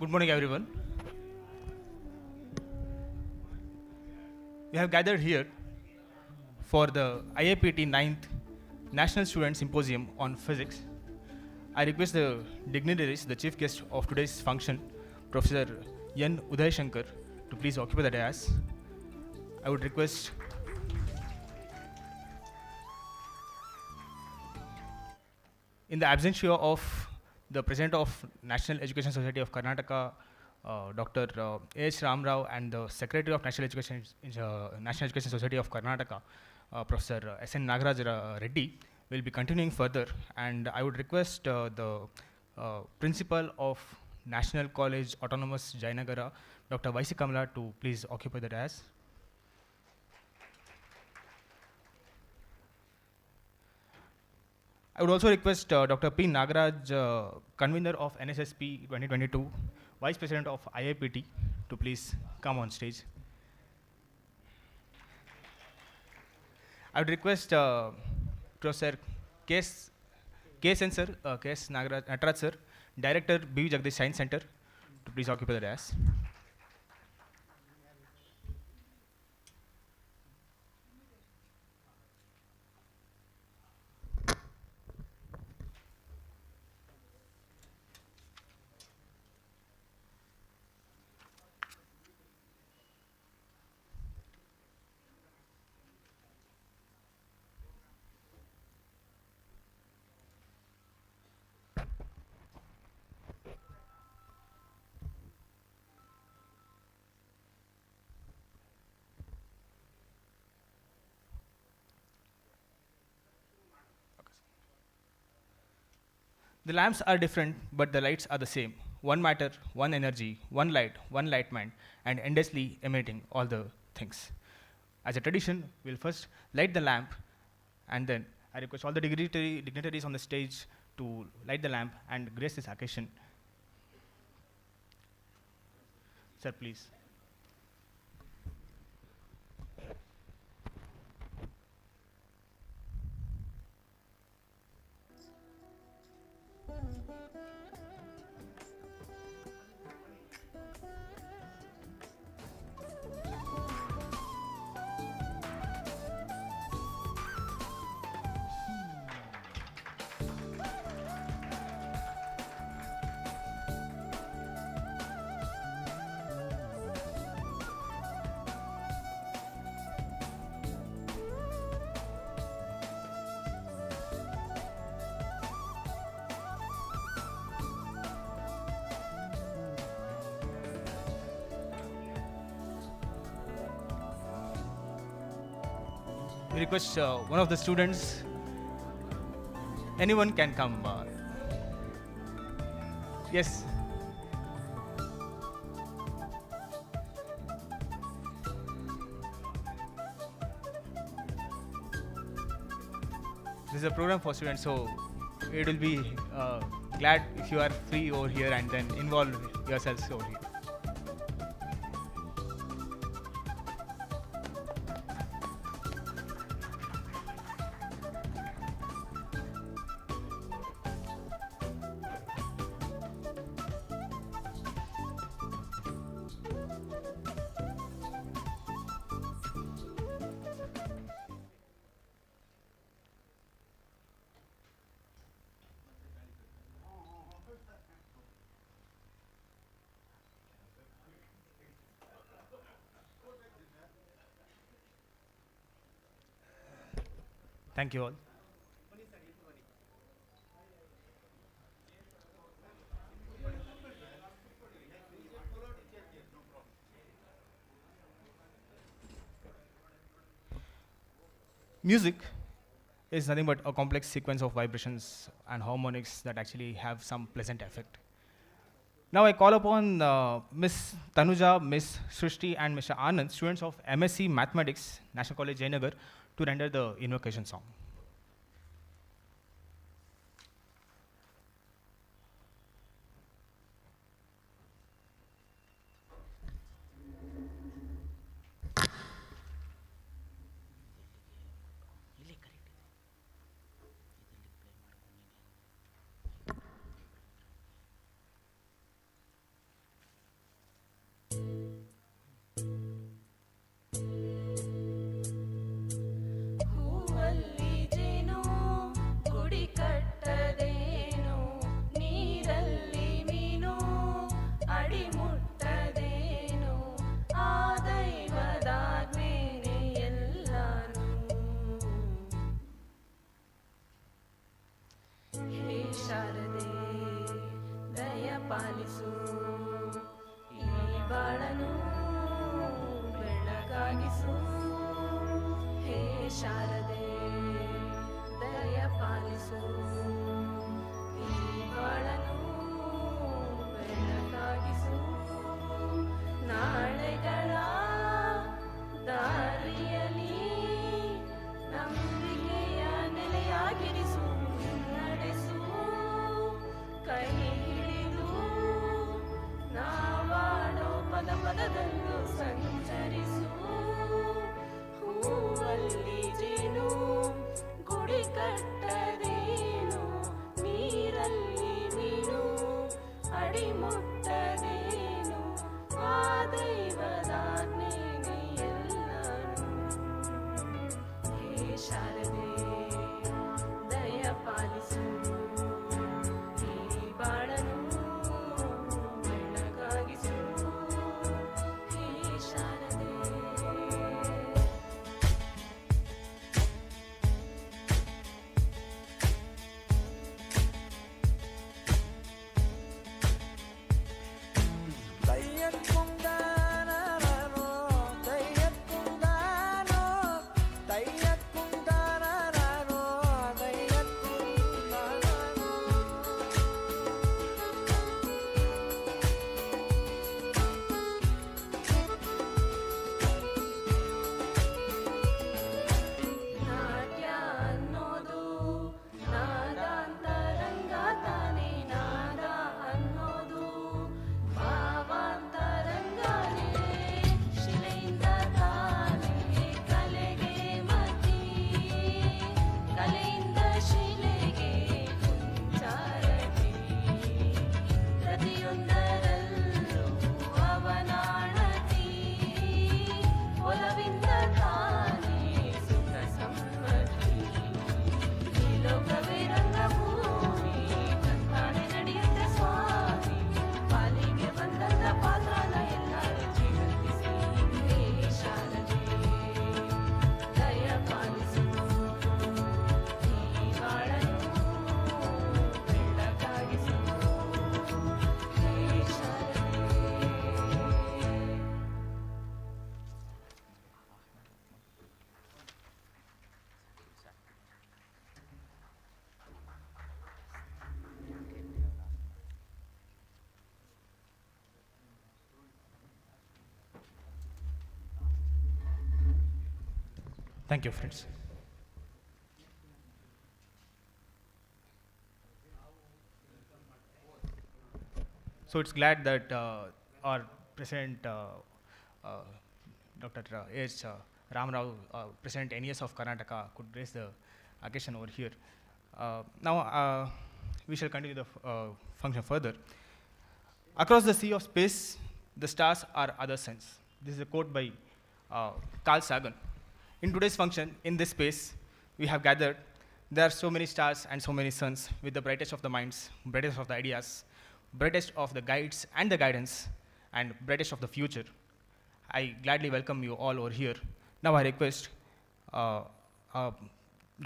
Good morning, everyone. We have gathered here for the IAPT 9th National Student Symposium on Physics. I request the dignitaries, the chief guest of today's function, Professor N. Uday Shankar, to please occupy the dais. I would request in the absentia of the President of National Education Society of Karnataka, Dr. A.H. Ram Rao, and the Secretary of National Education Society of Karnataka, Professor S.N. Nagaraj Reddy, will be continuing further. And I would request the Principal of National College Autonomous Jayanagar, Dr. Y.C. Kamala, to please occupy the dais. I would also request Dr. P. Nagaraj, convener of NSSP 2022, Vice President of IAPT, to please come on stage. I would request Professor K.S. Sir, K.S. Nagaraj Sir, Director, B. Jagadeesh Science Center, to please occupy the dais. The lamps are different, but the lights are the same. One matter, one energy, one light mind, and endlessly emanating all the things. As a tradition, we'll first light the lamp, and then I request all the dignitaries on the stage to light the lamp and grace this occasion. Sir, please. We request one of the students, anyone can come. Yes. This is a program for students, so it will be glad if you are free over here and then involve yourselves over here. Thank you all. Music is nothing but a complex sequence of vibrations and harmonics that actually have some pleasant effect. Now I call upon Miss Tanuja, Miss Srishti, and Mr. Anand, students of MSc Mathematics, National College, Jayanagar, to render the invocation song. ಅಡಿಮುಟ್ಟದೇನೋ ಆ ದೈವದಾಜ್ಞೆನೇ ಎಲ್ಲಾನು. ಹೇ ಶಾರದೆ ದಯ ಪಾಲಿಸು, ಈ ಬಾಳನು ಬೆಳಗಾಗಿಸು. ಹೇ ಶಾರದೆ ದಯ ಪಾಲಿಸು, ಈ ಬಾಳನು ಬೆಳಗಾಗಿಸು. ನಾಳೆಗಳ ದಾರಿಯಲ್ಲಿ ನಂಬಿಕೆಯ ನೆಲೆಯಾಗಿರಿಸು, ನಡೆಸು. ಕೈ ಹಿಡಿದು ನಾವಾಡೋ ಪದ ಪದದಲ್ಲೂ ಸಂಚರಿಸು. ಹೂವಲ್ಲಿ ಜೇನು ಗುಡಿ ಕಟ್ಟದೇನು, ನೀರಲ್ಲಿ ಮೀನು ಅಡಿಮುಟ್ಟದೇನು ಆ ದೈವದಾಜ್ಞೆನೇ ಎಲ್ಲಾನು. ಹೇ ಶಾರದೆ ದಯ ಪಾಲಿಸು, ಈ ಬಾಳನು ಬೆಳಗಾಗಿಸು. ಹೇ ಶಾರದೆ. ನಾಟ್ಯ ಅನ್ನೋದು ನಾದಾಂತರಂಗ ತಾನೇ, ನಾದ ಅನ್ನೋದು ಭಾವಾಂತರಂಗನೇ. ಶಿಲೆಯಿಂದ ತಾನೇ ಕಲೆಗೆ ಮತಿ, ಕಲೆಯಿಂದ ಶಿಲೆಗೆ ಕುಂಚಾರತಿ. ಪ್ರತಿಯೊಂದರಲ್ಲೂ ಅವನಾಣತಿ, ಒಲವಿಂದ ತಾನೇ ಸುಖ ಸಮ್ಮತಿ. ಈ ಲೋಕವೇ ರಂಗಭೂಮಿ, ತಂತಾನೆ ನಡೆಯುತ್ತೆ ಸ್ವಾಮಿ. ಪಾಲಿಗೆ ಬಂದಂತ ಪಾತ್ರನ ಎಲ್ಲರೂ ಜೀವಂತಿಸಿ. ಹೇ ಶಾರದೆ ದಯ ಪಾಲಿಸು, ಈ ಬಾಳನು ಬೆಳಗಾಗಿಸು. ಹೇ ಶಾರದೆ. Thank you, friends. So it's glad that our President Dr. H. Ramarao, President NES of Karnataka, could grace the occasion over here. Now we shall continue the function further. Across the sea of space, the stars are other suns. This is a quote by Carl Sagan. In today's function, in this space, we have gathered. There are so many stars and so many suns with the brightest of the minds, brightest of the ideas, brightest of the guides and the guidance, and brightest of the future. I gladly welcome you all over here. Now I request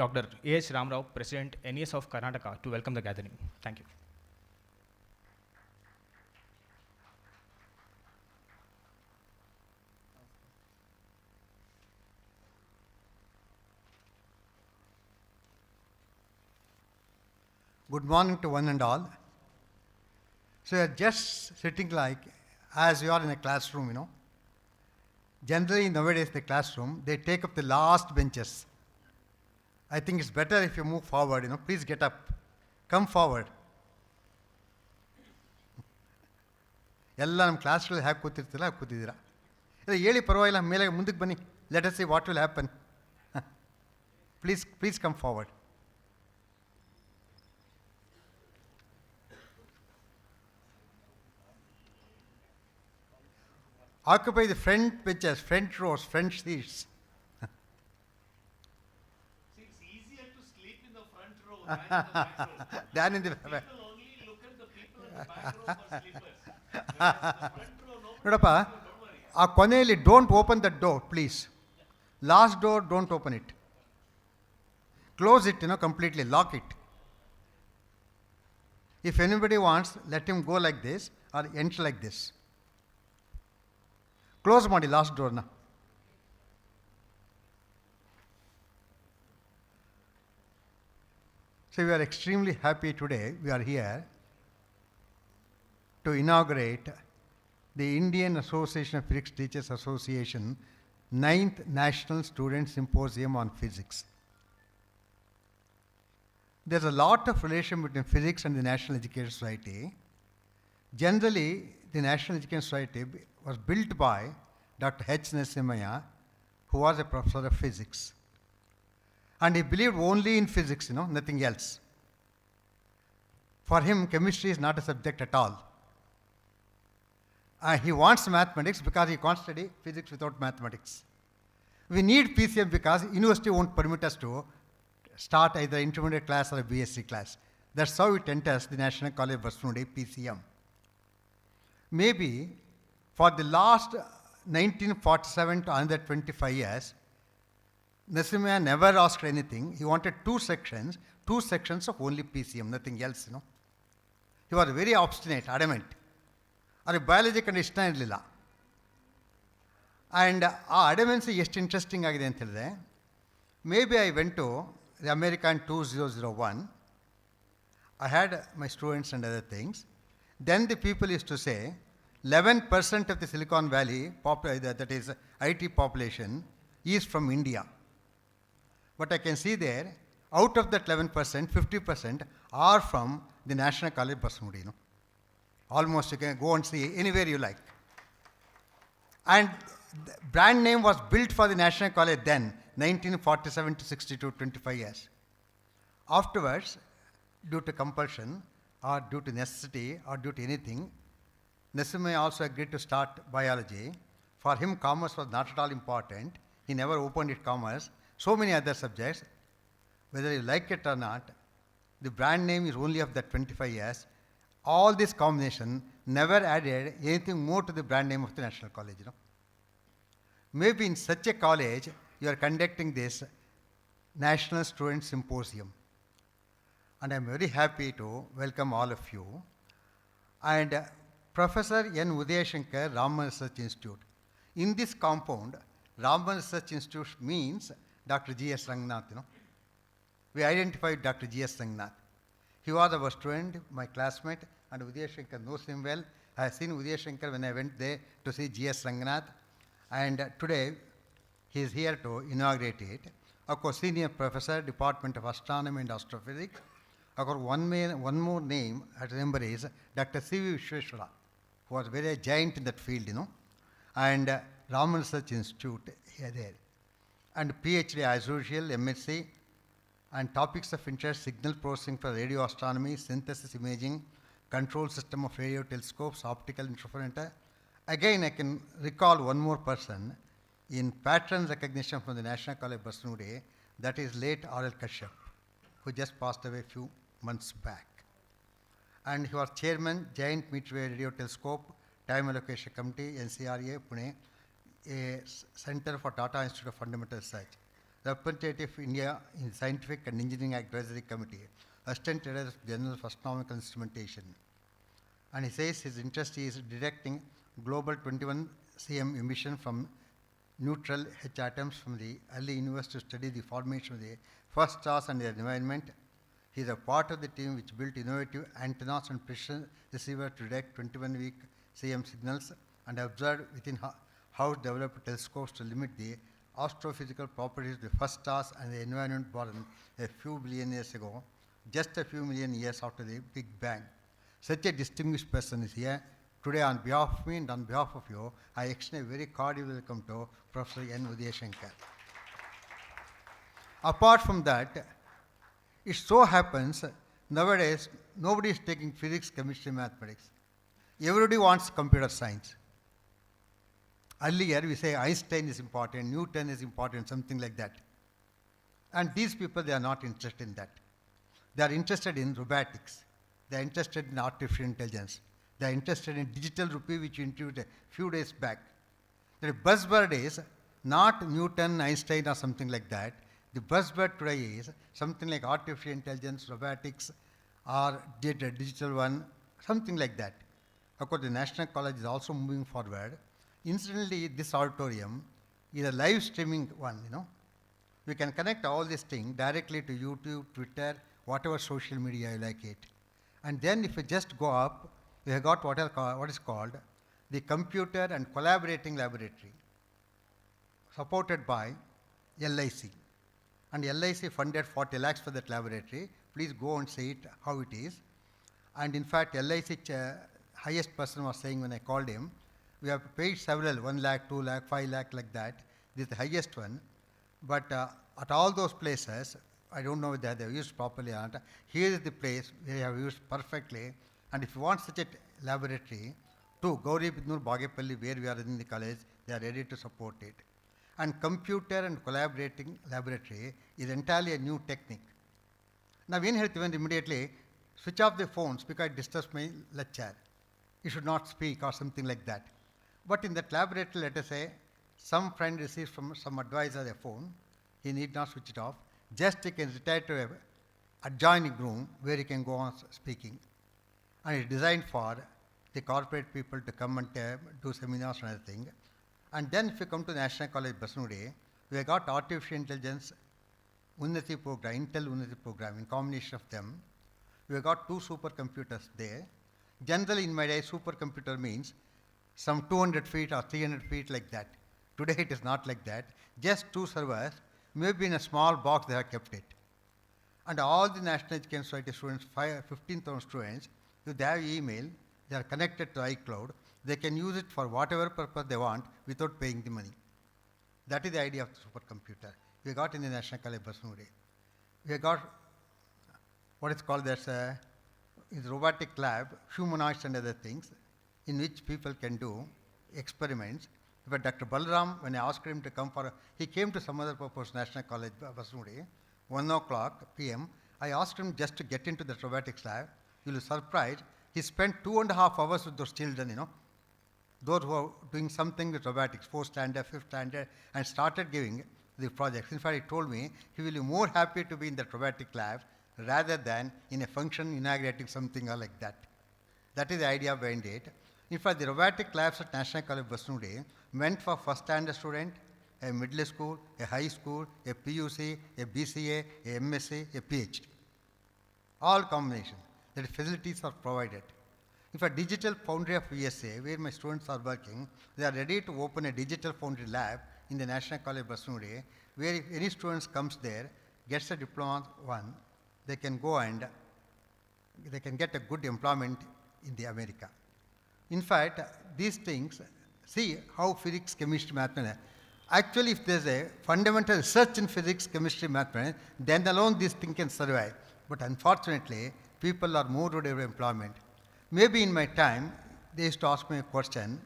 Dr. A.H. Ramarao, President NES of Karnataka, to welcome the gathering. Thank you. Good morning to one and all. So you're just sitting like, as you are in a classroom, Generally nowadays the classroom, they take up the last benches. I think it's better if you move forward, please get up. Come forward. ಎಲ್ಲ ನಮ್ಮ ಕ್ಲಾಸ್ಗಳಲ್ಲಿ ಹ್ಯಾಗೆ ಕೂತಿರ್ತಿಲ್ಲ ಹಾಗೆ ಕೂತಿದ್ದೀರಾ. ಹೇಳಿ ಪರವಾಗಿಲ್ಲ, ಮೇಲೆ ಮುಂದಕ್ಕೆ ಬನ್ನಿ. Let us see what will happen. Please come forward. Occupy the front benches, front rows, front seats. It's easier to sleep in the front row than in the back row. Than in the People only look at the people in the back row for sleepers. ನೋಡಪ್ಪ ಆ ಕೊನೆಯಲ್ಲಿ don't open the door please. Last door don't open it. Close it, completely lock it. If anybody wants, let him go like this or enter like this. Close ಮಾಡಿ last ಡೋರ್ನ. So we are extremely happy today. We are here to inaugurate the Indian Association of Physics Teachers Association 9th National Student Symposium on Physics. There's a lot of relation between physics and the National Education Society. Generally, the National Education Society was built by Dr. H. Narasimhaya, who was a professor of physics. And he believed only in physics, nothing else. For him, chemistry is not a subject at all. He wants mathematics because he can't study physics without mathematics. We need PCM because university won't permit us to start either intermediate class or a BSc class. That's how it enters the National College Basnude PCM. Maybe for the last 1947 to another 25 years, Narasimhaya never asked anything. He wanted two sections of only PCM, nothing else, He was very obstinate, adamant. ಅದು biology ಕಂಡು ಇಷ್ಟ ಇರಲಿಲ್ಲ. And ಆ ಅಡಮೆನ್ಸಿ ಎಷ್ಟು interesting ಆಗಿದೆ ಅಂತ ಹೇಳಿದ್ರೆ, maybe I went to the American 2001. I had my students and other things. Then the people used to say 11% of the Silicon Valley, that is IT population, is from India. But I can see there, out of that 11%, 50% are from the National College Basnude. Almost you can go and see anywhere you like. And the brand name was built for the National College then, 1947 to 62, 25 years. Afterwards, due to compulsion or due to necessity or due to anything, Narasimhaya also agreed to start biology. For him, commerce was not at all important. He never opened it commerce. So many other subjects. Whether you like it or not, the brand name is only of that 25 years. All this combination never added anything more to the brand name of the National College. Maybe in such a college, you are conducting this National Student Symposium. And I am very happy to welcome all of you. And Professor N. Udayashankar, Raman Research Institute. In this compound, Raman Research Institute means Dr. G.S. Rangnath. We identified Dr. G.S. Rangnath. He was our student, my classmate, and Udayashankar knows him well. I have seen Udayashankar when I went there to see G.S. Rangnath. And today, he is here to inaugurate it. Of course, Senior Professor, Department of Astronomy and Astrophysics. Of course, one more name I remember is Dr. C.V. Vishweshwara, who was very giant in that field, And Raman Research Institute here there. And PhD as usual, MSc, and topics of interest: signal processing for radio astronomy, synthesis imaging, control system of radio telescopes, optical interferometer. Again, I can recall one more person in patron recognition from the National College Basnude, that is late R.L. Kashyap, who just passed away a few months back. And he was chairman, Giant Meteorwave Radio Telescope, Time Allocation Committee, NCRA, Pune, a Center for Tata Institute of Fundamental Research. Representative of India in Scientific and Engineering Advisory Committee, Assistant Director General of Astronomical Instrumentation. And he says his interest is directing global 21 cm emission from neutral H atoms from the early universe to study the formation of the first stars and their environment. He is a part of the team which built innovative antennas and precision receiver to detect 21-week cm signals and observed within house developed telescopes to limit the astrophysical properties of the first stars and the environment born a few billion years ago, just a few million years after the Big Bang. Such a distinguished person is here. Today, on behalf of me and on behalf of you, I extend a very cordial welcome to Professor N. Udayashankar. Apart from that, it so happens nowadays nobody is taking physics, chemistry, mathematics. Everybody wants computer science. Earlier, we say Einstein is important, Newton is important, something like that. And these people, they are not interested in that. They are interested in robotics. They are interested in artificial intelligence. They are interested in digital rupee, which you introduced a few days back. The buzzword is not Newton, Einstein, or something like that. The buzzword today is something like artificial intelligence, robotics, or digital one, something like that. Of course, the National College is also moving forward. Incidentally, this auditorium is a live streaming one, We can connect all these things directly to YouTube, Twitter, whatever social media you like it. And then if you just go up, we have got what is called the Computer and Collaborating Laboratory, supported by LIC. And LIC funded 40 lakhs for that laboratory. Please go and see it, how it is. And in fact, LIC highest person was saying when I called him, we have paid several, 1 lakh, 2 lakh, 5 lakh, like that. This is the highest one. But at all those places, I don't know whether they have used properly or not. Here is the place where they have used perfectly. And if you want such a laboratory, to Gauri Bidnur Bagepalli, where we are in the college, they are ready to support it. And Computer and Collaborating Laboratory is entirely a new technique. Now, when immediately switch off the phones because it disturbs my lecture. You should not speak or something like that. But in that laboratory, let us say, some friend receives from some advisor a phone, he need not switch it off. Just he can retire to an adjoining room where he can go on speaking. And it's designed for the corporate people to come and do seminars and everything. And then if you come to National College, Basnudi, we have got artificial intelligence Unnati program, Intel Unnati program, in combination of them. We have got 2 supercomputers there. Generally, in my day, supercomputer means some 200 feet or 300 feet like that. Today, it is not like that. Just 2 servers, maybe in a small box they have kept it. And all the National Education Society students, 15,000 students, if they have email, they are connected to iCloud, they can use it for whatever purpose they want without paying the money. That is the idea of the supercomputer. We got in the National College, Basnudi. We got what is called as is robotic lab, humanoids and other things, in which people can do experiments. But Dr. Balram, when I asked him to come he came to some other purpose, National College, Basnudi, 1 o'clock p.m. I asked him just to get into the robotics lab. You will be surprised. He spent 2.5 hours with those children, those who are doing something with robotics, 4th standard, 5th standard, and started giving the projects. In fact, he told me he will be more happy to be in the robotic lab rather than in a function inaugurating something or like that. That is the idea behind it. In fact, the robotic labs at National College, Basnudi, meant for 1st standard student, a middle school, a high school, a PUC, a BCA, a MSc, a PhD. All combinations. That facilities are provided. If a digital foundry of USA, where my students are working, they are ready to open a digital foundry lab in the National College, Basnudi, where if any students comes there, gets a diploma 1, they can go and they can get a good employment in the America. In fact, these things, see how physics, chemistry, mathematics. Actually, if there's a fundamental research in physics, chemistry, mathematics, then alone this thing can survive. But unfortunately, people are more ready for employment. Maybe in my time, they used to ask me a question,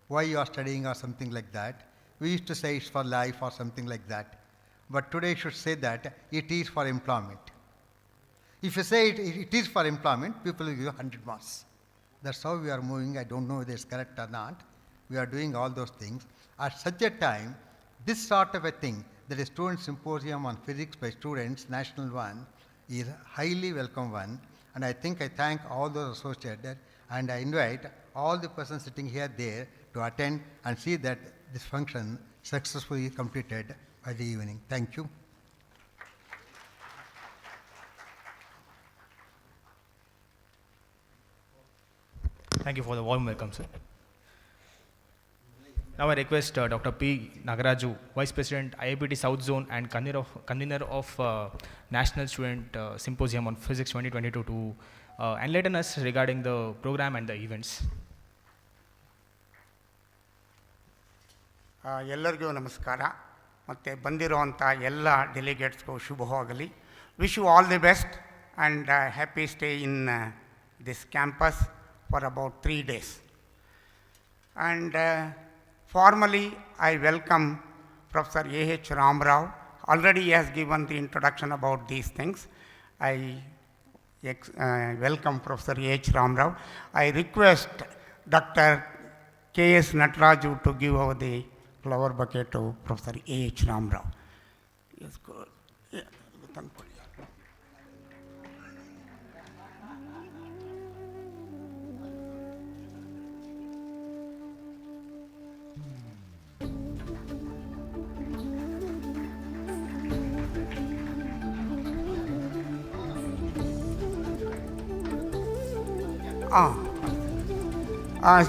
why you are studying or something like that. We used to say it's for life or something like that. But today you should say that it is for employment. If you say it is for employment, people will give you 100 marks. That's how we are moving. I don't know whether it's correct or not. We are doing all those things. At such a time, this sort of a thing, that is student symposium on physics by students, national one, is a highly welcome one. And I think I thank all those associated, and I invite all the persons sitting here there to attend and see that this function successfully completed by the evening. Thank you. Thank you for the warm welcome, sir. Now I request Dr. P. Nagaraju, Vice President, IAPT South Zone and convener of National Student Symposium on Physics 2022 to enlighten us regarding the program and the events. ಎಲ್ಲರಿಗೂ ನಮಸ್ಕಾರ ಮತ್ತು ಬಂದಿರುವಂಥ ಎಲ್ಲ ಡೆಲಿಗೇಟ್ಸ್ಗೂ ಶುಭವಾಗಲಿ. Wish you all the best and happy stay in this campus for about 3 days. And formally, I welcome Professor A.H. Ram Rao. Already he has given the introduction about these things. welcome Professor H. Ramrao. I request Dr. K.S. Nataraju to give over the flower bouquet to Professor H. Ramrao. Yes, good. Yeah, thank you.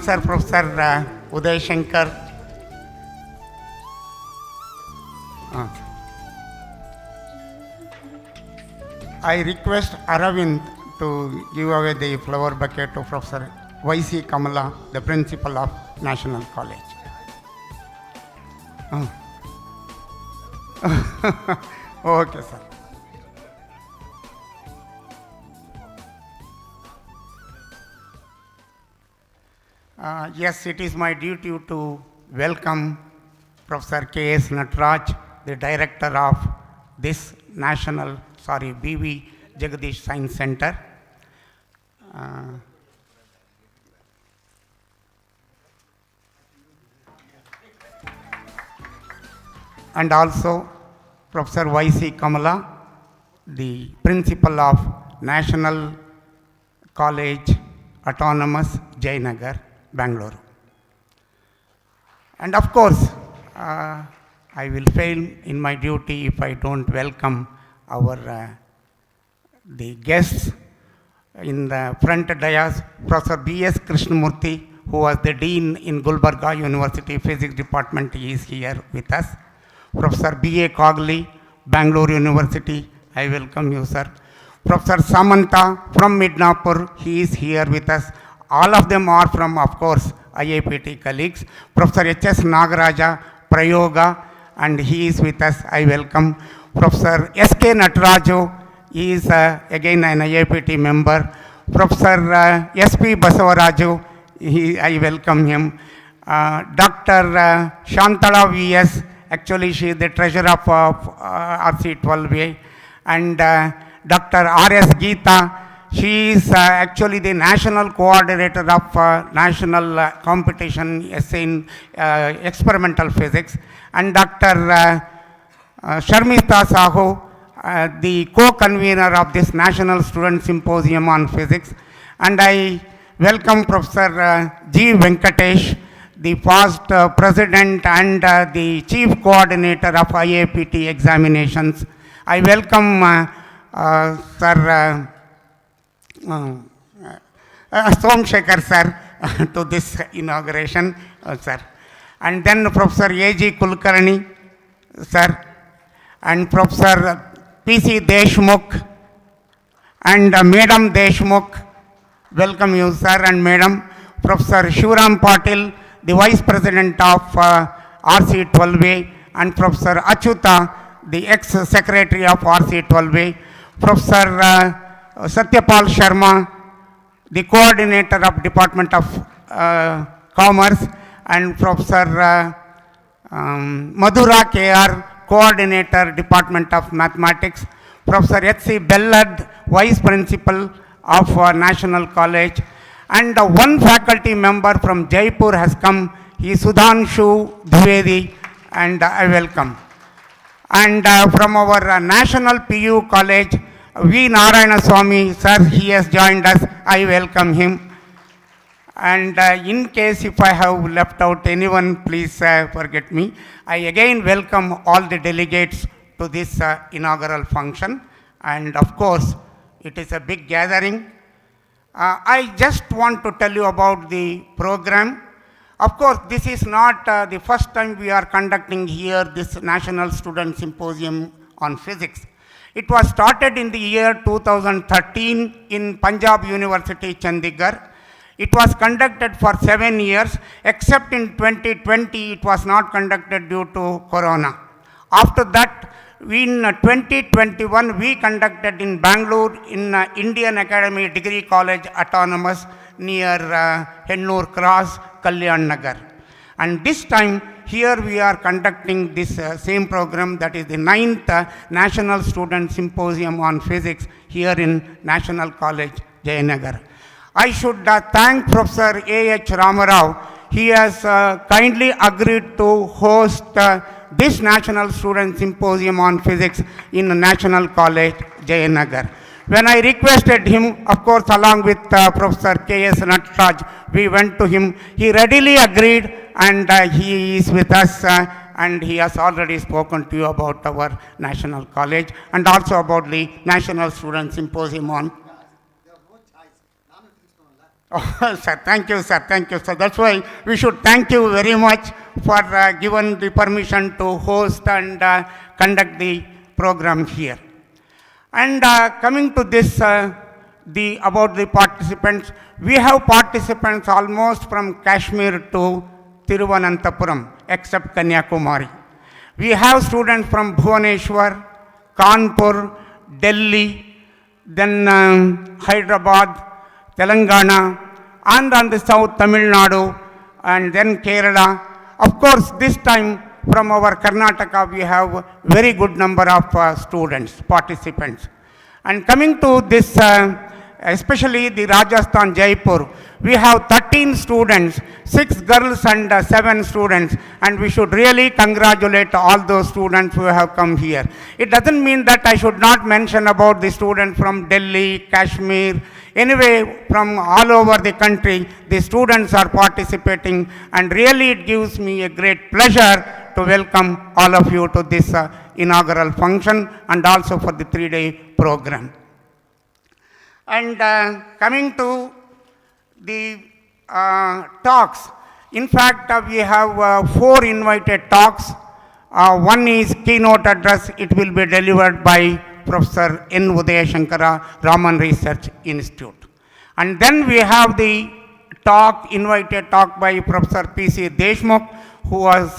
Sir, Professor Uday Shankar. I request Aravind to give away the flower bouquet to Professor Y.C. Kamala, the principal of National College. Okay, sir. Yes, it is my duty to welcome Professor K.S. Nataraj, the director of this BV Jagadeesh Science Center. And also Professor Y.C. Kamala, the principal of National College Autonomous, Jayanagar, Bengaluru. And of course, I will fail in my duty if I don't welcome our the guests in the front dais. Professor B.S. Krishnamurthy, who was the dean in Gulbarga University Physics Department, he is here with us. Professor B.A. Cogli, Bangalore University, I welcome you, sir. Professor Samanta from Midnapur, he is here with us. All of them are from, of course, IAPT colleagues. Professor H.S. Nagaraja, Prayoga, and he is with us. I welcome. Professor S.K. Nataraju, he is again an IAPT member. Professor S.P. Basavaraju, I welcome him. Dr. Shantala V.S., actually she is the treasurer of RC12A. And Dr. R.S. Geeta, she is actually the national coordinator of national competition in experimental physics. And Dr. Sharmita Sahu, the co-convener of this National Student Symposium on Physics. And I welcome Professor G. Venkatesh, the past president and the chief coordinator of IAPT examinations. I welcome Sir Somshekhar sir to this inauguration, sir. And then Professor A.G. Kulkarni, sir, and Professor P.C. Deshmukh and Madam Deshmukh, welcome you, sir and Madam. Professor Shivram Patil, the Vice President of RC12A, and Professor Achyuta, the ex-secretary of RC12A. Professor Satyapal Sharma, the coordinator of Department of Commerce, and Professor Madhura K.R., coordinator, Department of Mathematics. Professor H.C. Bellad, vice principal of National College. And one faculty member from Jaipur has come. He is Sudhanshu Dwivedi, and I welcome. And from our National PU College, V. Narayana Swami, sir, he has joined us. I welcome him. And in case if I have left out anyone, please forget me. I again welcome all the delegates to this inaugural function. And of course, it is a big gathering. I just want to tell you about the program. Of course, this is not the first time we are conducting here this National Student Symposium on Physics. It was started in the year 2013 in Punjab University, Chandigarh. It was conducted for 7 years, except in 2020 it was not conducted due to Corona. After that, in 2021 we conducted in Bangalore in Indian Academy Degree College Autonomous near Hennur Cross, Kalyan Nagar. And this time here we are conducting this same program, that is the 9th National Student Symposium on Physics here in National College, Jayanagar. I should thank Professor A.H. Ramarao. He has kindly agreed to host this National Student Symposium on Physics in National College, Jayanagar. When I requested him, of course, along with Professor K.S. Natraj, we went to him. He readily agreed, and he is with us, and he has already spoken to you about our National College and also about the National Student Symposium on. Oh, sir, thank you, sir. Thank you, sir. That's why we should thank you very much for giving the permission to host and conduct the program here. And coming to this, about the participants, we have participants almost from Kashmir to Thiruvananthapuram, except Kanyakumari. We have students from Bhubaneswar, Kanpur, Delhi, then Hyderabad, Telangana, and on the south, Tamil Nadu, and then Kerala. Of course, this time from our Karnataka, we have very good number of students, participants. And coming to this, especially the Rajasthan, Jaipur, we have 13 students, 6 girls and 7 students, and we should really congratulate all those students who have come here. It doesn't mean that I should not mention about the students from Delhi, Kashmir, anyway, from all over the country, the students are participating, and really it gives me a great pleasure to welcome all of you to this inaugural function and also for the 3-day program. And coming to the talks, in fact, we have 4 invited talks. One is keynote address. It will be delivered by Professor N. Udayashankara, Raman Research Institute. And then we have the talk, invited talk by Professor P.C. Deshmukh, who was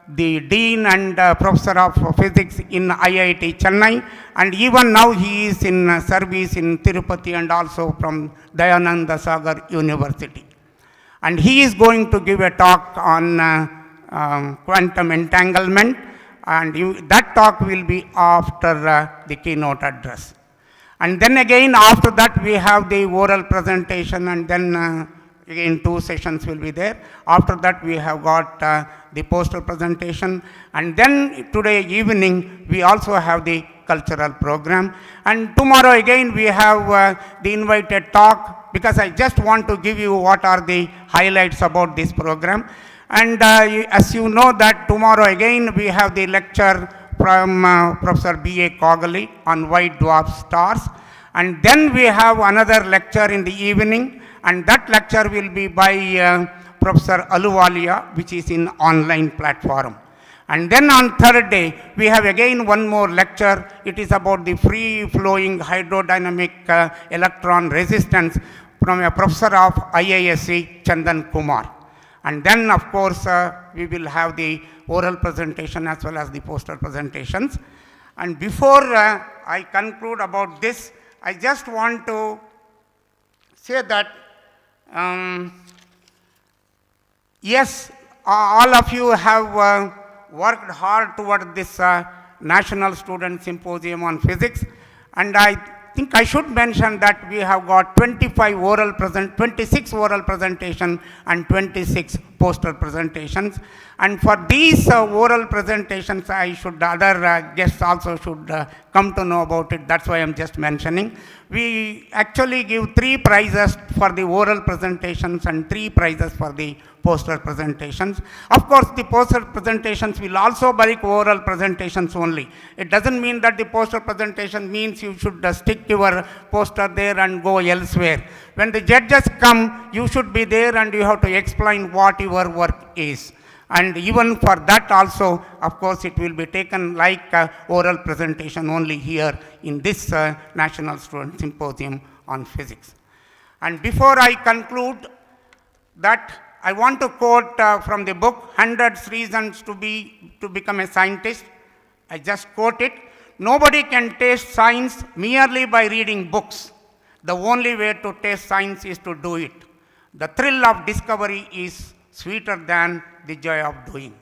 the Dean and Professor of Physics in IIT Chennai, and even now he is in service in Tirupati and also from Dayananda Sagar University. And he is going to give a talk on quantum entanglement, and that talk will be after the keynote address. And then again after that we have the oral presentation, and then again 2 sessions will be there. After that we have got the poster presentation, and then today evening we also have the cultural program, and tomorrow again we have the invited talk, because I just want to give you what are the highlights about this program. And as you know that tomorrow again we have the lecture from Professor B.A. Kogali on white dwarf stars, and then we have another lecture in the evening, and that lecture will be by Professor Aluwalia, which is in online platform. And then on third day, we have again one more lecture. It is about the free-flowing hydrodynamic electron resistance from a professor of IISc, Chandan Kumar. And then, of course, we will have the oral presentation as well as the poster presentations. And before I conclude about this, I just want to say that yes, all of you have worked hard toward this National Student Symposium on Physics, and I think I should mention that we have got 26 oral presentations and 26 poster presentations. And for these oral presentations, other guests also should come to know about it. That's why I'm just mentioning. We actually give 3 prizes for the oral presentations and 3 prizes for the poster presentations. Of course, the poster presentations will also be oral presentations only. It doesn't mean that the poster presentation means you should stick your poster there and go elsewhere. When the judges come, you should be there and you have to explain what your work is. And even for that also, of course, it will be taken like oral presentation only here in this National Student Symposium on Physics. And before I conclude that, I want to quote from the book, 100 Reasons to Become a Scientist. I just quote it. Nobody can taste science merely by reading books. The only way to taste science is to do it. The thrill of discovery is sweeter than the joy of doing.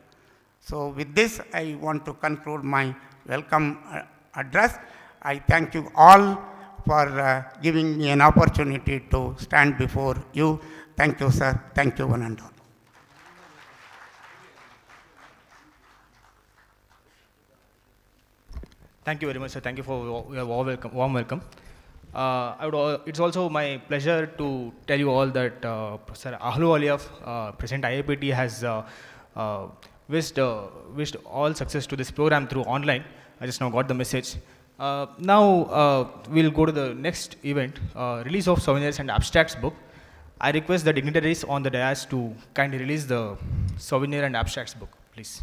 So with this, I want to conclude my welcome address. I thank you all for giving me an opportunity to stand before you. Thank you, sir. Thank you, one and all. Thank you very much, sir. Thank you for your warm welcome. It's also my pleasure to tell you all that Professor Ahlu Aliyev, President IAPT, has wished all success to this program through online. I just now got the message. Now we'll go to the next event, release of souvenirs and abstracts book. I request the dignitaries on the dais to kindly release the souvenir and abstracts book, please.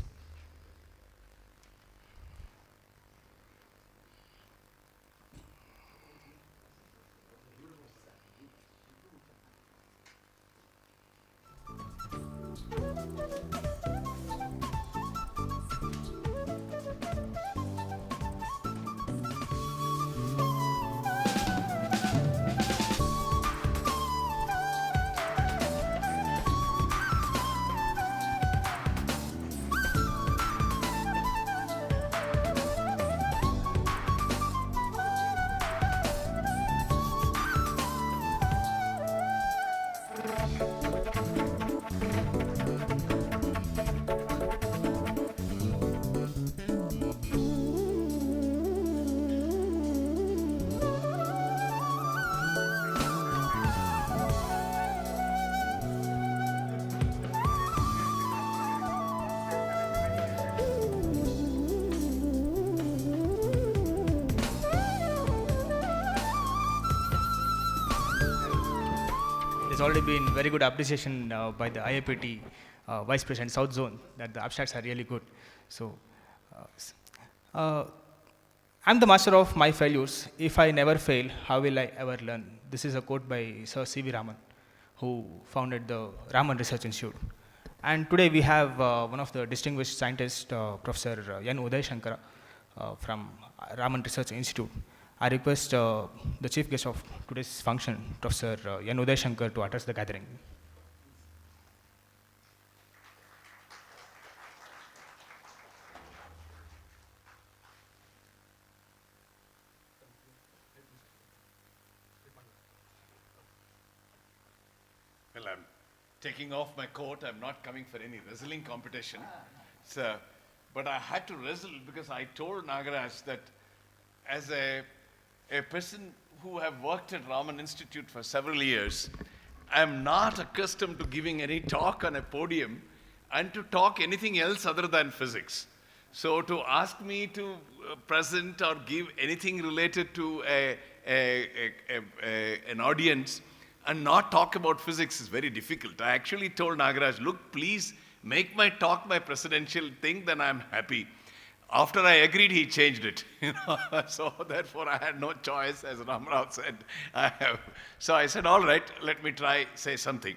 There's already been very good appreciation by the IAPT Vice President South Zone that the abstracts are really good. So, I'm the master of my failures. If I never fail, how will I ever learn? This is a quote by Sir C.V. Raman, who founded the Raman Research Institute. And today we have one of the distinguished scientists, Professor N. Uday Shankara from Raman Research Institute. I request the chief guest of today's function, Professor N. Uday Shankar, to address the gathering. Well, I'm taking off my coat. I'm not coming for any wrestling competition. So, but I had to wrestle because I told Nagaraj that as a person who have worked at Raman Institute for several years, I am not accustomed to giving any talk on a podium and to talk anything else other than physics. So to ask me to present or give anything related to an audience and not talk about physics is very difficult. I actually told Nagaraj, look, please make my talk my presidential thing, then I'm happy. After I agreed, he changed it. So therefore, I had no choice, as Ramarao said. So I said, all right, let me say something.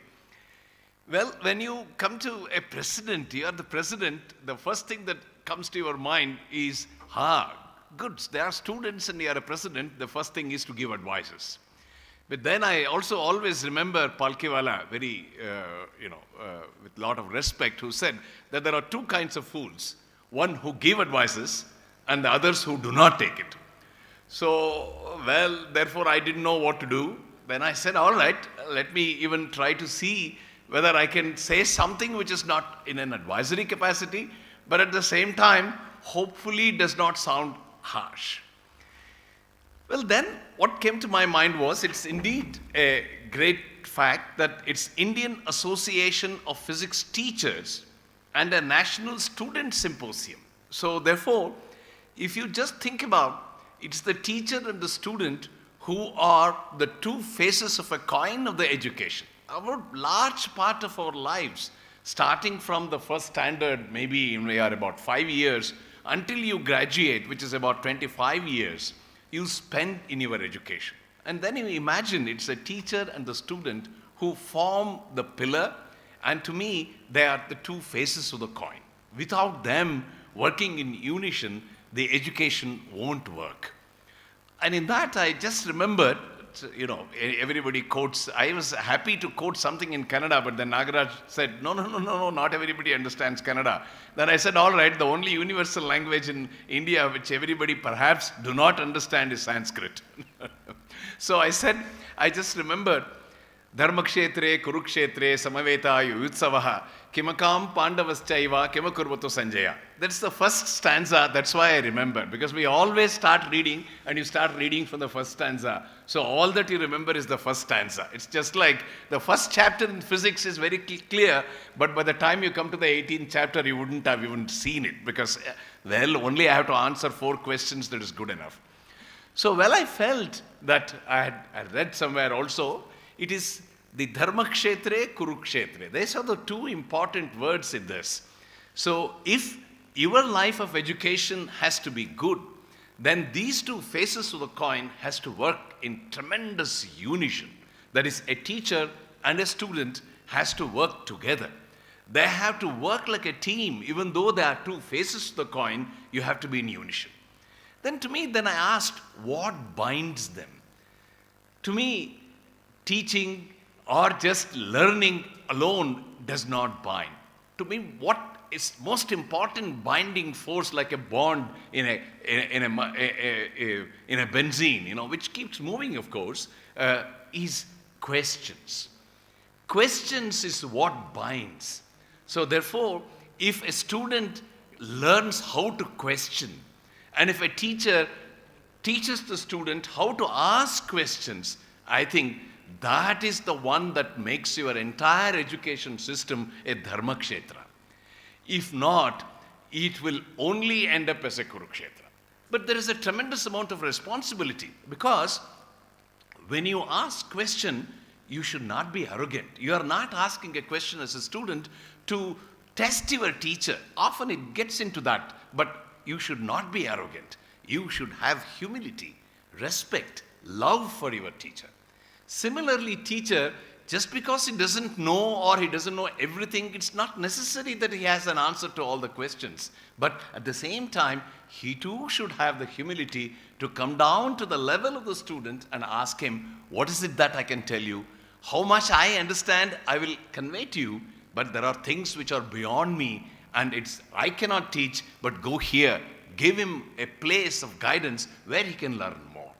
Well, when you come to a president, you are the president, the first thing that comes to your mind is, good, there are students and you are a president, the first thing is to give advices. But then I also always remember Palkhiwala, very, with a lot of respect, who said that there are two kinds of fools. One who give advices and the others who do not take it. So, well, therefore I didn't know what to do. Then I said, all right, let me even try to see whether I can say something which is not in an advisory capacity, but at the same time, hopefully does not sound harsh. Well, then what came to my mind was, it's indeed a great fact that it's Indian Association of Physics Teachers and a National Student Symposium. So therefore, if you just think about, it's the teacher and the student who are the two faces of a coin of the education. Our large part of our lives, starting from the first standard, maybe we are about 5 years, until you graduate, which is about 25 years, you spend in your education. And then you imagine it's the teacher and the student who form the pillar. And to me, they are the two faces of the coin. Without them working in unison, the education won't work. And in that, I just remembered everybody quotes. I was happy to quote something in Kannada, but then Nagaraj said, no, not everybody understands Kannada. Then I said, all right, the only universal language in India which everybody perhaps do not understand is Sanskrit. So I said, I just remembered, Dharmakshetre, Kurukshetre, Samaveta, Yutsavaha, Kimakam Pandavaschaiva, Kimakurvatu Sanjaya. That's the first stanza, that's why I remember. Because we always start reading and you start reading from the first stanza. So all that you remember is the first stanza. It's just like the first chapter in physics is very clear, but by the time you come to the 18th chapter, you wouldn't have even seen it. Because, only I have to answer 4 questions, that is good enough. So, I felt that I read somewhere also, it is the Dharmakshetre, Kurukshetre. These are the 2 important words in this. So, if your life of education has to be good, then these 2 faces of the coin has to work in tremendous unison. That is, a teacher and a student has to work together. They have to work like a team. Even though there are 2 faces of the coin, you have to be in unison. Then I asked, what binds them? To me, teaching or just learning alone does not bind. To me, what is most important binding force, like a bond in a benzene, which keeps moving, of course, is questions. Questions is what binds. So therefore, if a student learns how to question, and if a teacher teaches the student how to ask questions, I think that is the one that makes your entire education system a Dharmakshetra. If not, it will only end up as a Kurukshetra. But there is a tremendous amount of responsibility, because when you ask question, you should not be arrogant. You are not asking a question as a student to test your teacher. Often it gets into that, but you should not be arrogant. You should have humility, respect, love for your teacher. Similarly, teacher, just because he doesn't know or he doesn't know everything, it's not necessary that he has an answer to all the questions. But at the same time, he too should have the humility to come down to the level of the student and ask him, what is it that I can tell you? How much I understand, I will convey to you, but there are things which are beyond me, and I cannot teach, but go here. Give him a place of guidance where he can learn more.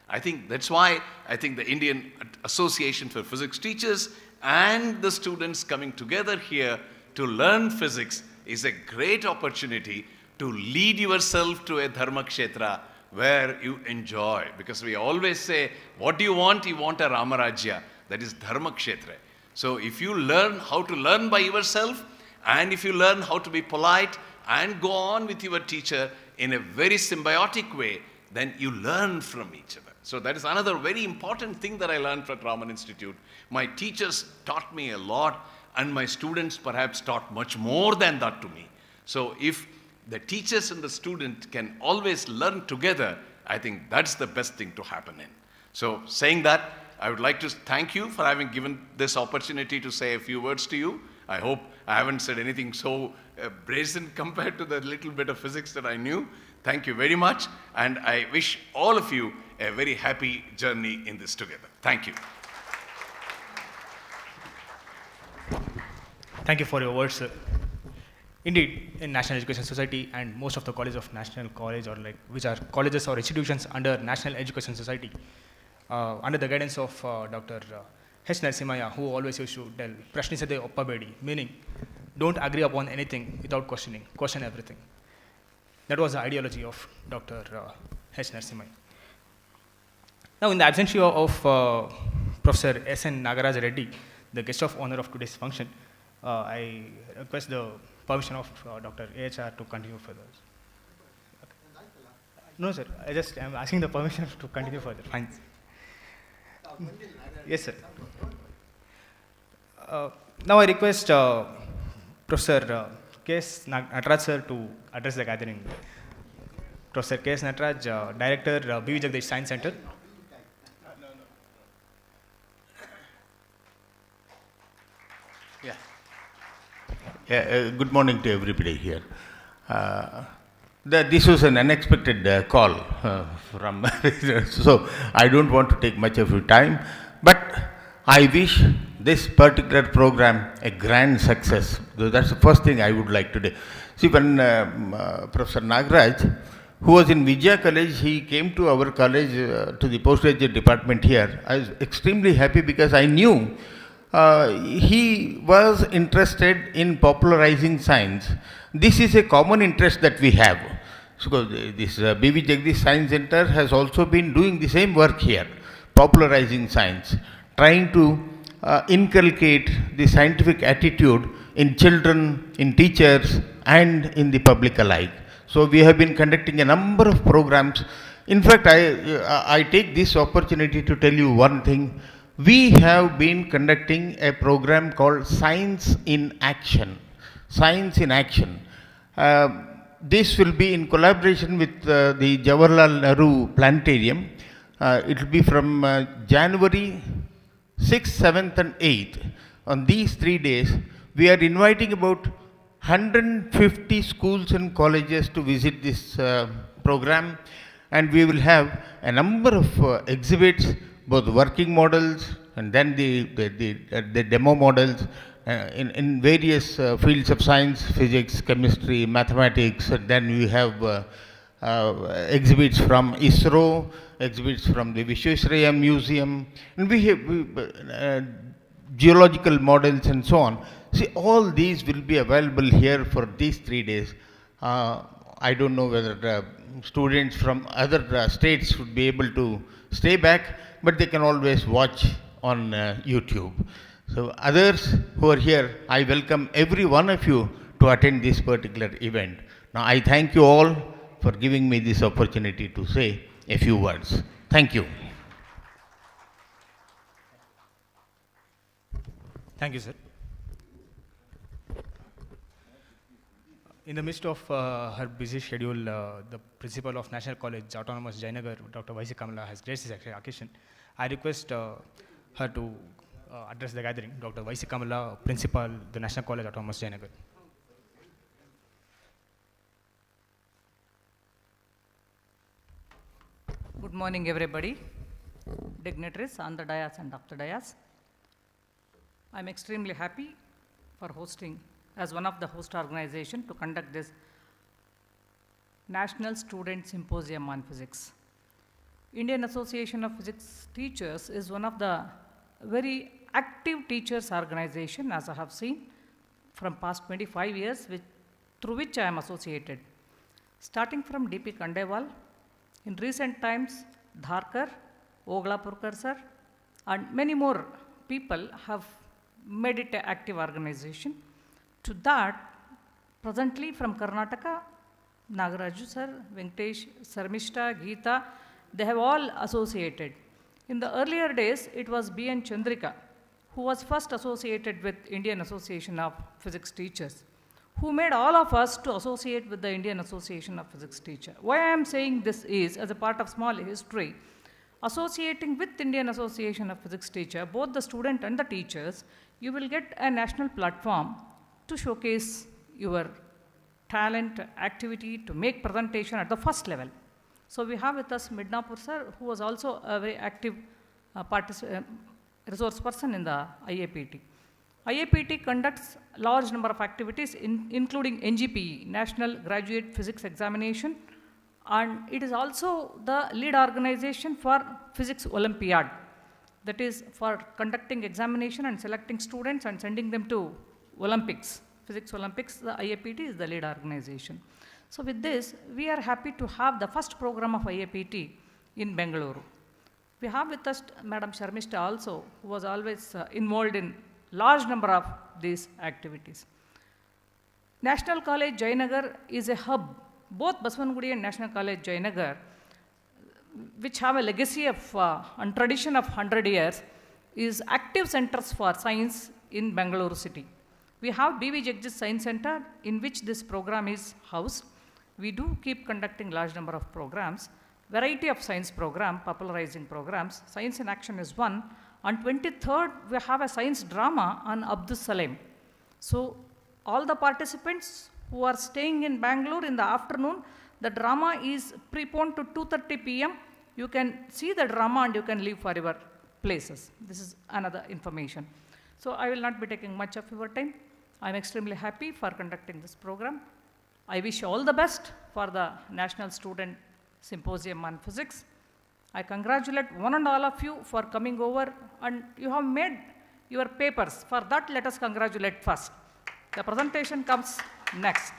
I think that's why I think the Indian Association for Physics Teachers and the students coming together here to learn physics is a great opportunity to lead yourself to a Dharmakshetra where you enjoy. Because we always say, what do you want? You want a Ramarajya. That is Dharmakshetra. So if you learn how to learn by yourself, and if you learn how to be polite and go on with your teacher in a very symbiotic way, then you learn from each other. So that is another very important thing that I learned from Raman Institute. My teachers taught me a lot, and my students perhaps taught much more than that to me. So if the teachers and the student can always learn together, I think that's the best thing to happen in. So saying that, I would like to thank you for having given this opportunity to say a few words to you. I hope I haven't said anything so brazen compared to the little bit of physics that I knew. Thank you very much, and I wish all of you a very happy journey in this together. Thank you. Thank you for your words, sir. Indeed, in National Education Society and most of the colleges of National College, or which are colleges or institutions under National Education Society, under the guidance of Dr. H. Narasimhaya, who always used to tell, Prashnisade Oppabedi, meaning don't agree upon anything without questioning, question everything. That was the ideology of Dr. H. Narasimhaya. Now, in the absence of Professor S.N. Nagaraj Reddy, the guest of honor of today's function, I request the permission of Dr. A.H.R. to continue further. Okay. No, sir. I am asking the permission to continue further. Fine. Yes, sir. Now I request Professor K.S. Nataraj sir to address the gathering. Professor K.S. Nataraj, Director, B.V. Jagadeesh Science Center. Good morning to everybody here. This was an unexpected call from, so I don't want to take much of your time, but I wish this particular program a grand success. So that's the first thing I would like to do. See, when Professor Nagaraj, who was in Vijaya College, he came to our college, to the postgraduate department here. I was extremely happy because I knew he was interested in popularizing science. This is a common interest that we have. So this B.V. Jagadish Science Center has also been doing the same work here, popularizing science, trying to inculcate the scientific attitude in children, in teachers, and in the public alike. So we have been conducting a number of programs. In fact, I take this opportunity to tell you one thing. We have been conducting a program called Science in Action. Science in Action. This will be in collaboration with the Jawaharlal Nehru Planetarium. It will be from January 6th, 7th and 8th. On these 3 days, we are inviting about 150 schools and colleges to visit this program, and we will have a number of exhibits, both working models and then the demo models in various fields of science, physics, chemistry, mathematics, and then we have exhibits from ISRO, exhibits from the Vishwesvaraya Museum, and we have geological models and so on. See, all these will be available here for these 3 days. I don't know whether students from other states would be able to stay back, but they can always watch on YouTube. So others who are here, I welcome every one of you to attend this particular event. Now I thank you all for giving me this opportunity to say a few words. Thank you. Thank you, sir. In the midst of her busy schedule, the principal of National College Autonomous Jayanagar, Dr. Vaisi Kamala, has graced this occasion. I request her to address the gathering. Dr. Vaisi Kamala, Principal, the National College Autonomous Jayanagar. Good morning, everybody, dignitaries on the dais and off the dais. I'm extremely happy for hosting, as one of the host organization, to conduct this National Student Symposium on Physics. Indian Association of Physics Teachers is one of the very active teachers organization, as I have seen from past 25 years, through which I am associated. Starting from D.P. Kandewal, in recent times, Dharkar, Oglapurkar sir, and many more people have made it an active organization. To that, presently from Karnataka, Nagaraju sir, Venkatesh, Sarmishta, Geeta, they have all associated. In the earlier days, it was B.N. Chandrika, who was first associated with Indian Association of Physics Teachers, who made all of us to associate with the Indian Association of Physics Teachers. Why I am saying this is, as a part of small history, associating with Indian Association of Physics Teachers, both the student and the teachers, you will get a national platform to showcase your talent, activity, to make presentation at the first level. So we have with us Midnapur sir, who was also a very active resource person in the IAPT. IAPT conducts large number of activities, including NGPE, National Graduate Physics Examination, and it is also the lead organization for Physics Olympiad, that is for conducting examination and selecting students and sending them to Olympics, Physics Olympics. The IAPT is the lead organization. So with this, we are happy to have the first program of IAPT in Bengaluru. We have with us Madam Sharmishta also, who was always involved in large number of these activities. National College Jayanagar is a hub, both Basavangudi and National College Jayanagar, which have a legacy of and tradition of 100 years, is active centers for science in Bengaluru city. We have B.V. Jagadish Science Center, in which this program is housed. We do keep conducting large number of programs, variety of science program, popularizing programs. Science in Action is one. On 23rd, we have a science drama on Abdus Salam. So all the participants who are staying in Bangalore in the afternoon, The drama is preponed to 2:30 p.m. You can see the drama and you can leave for your places. This is another information. So I will not be taking much of your time. I am extremely happy for conducting this program. I wish all the best for the National Student Symposium on Physics. I congratulate one and all of you for coming over, and you have made your papers. For that, let us congratulate first. The presentation comes next.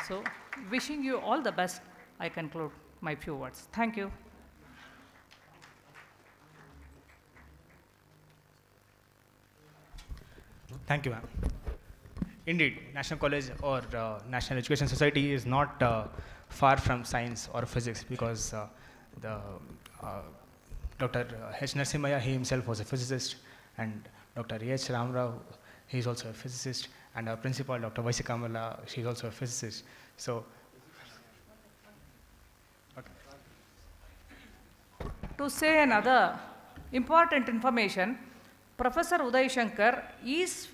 So, wishing you all the best, I conclude my few words. Thank you. Thank you, ma'am. Indeed, National College or National Education Society is not far from science or physics, because Dr. H. Narasimhaya, he himself was a physicist, and Dr. H. Ramrao, he is also a physicist, and our principal, Dr. Vaisi Kamala, she is also a physicist. So, okay. To say another important information, Professor Uday Shankar is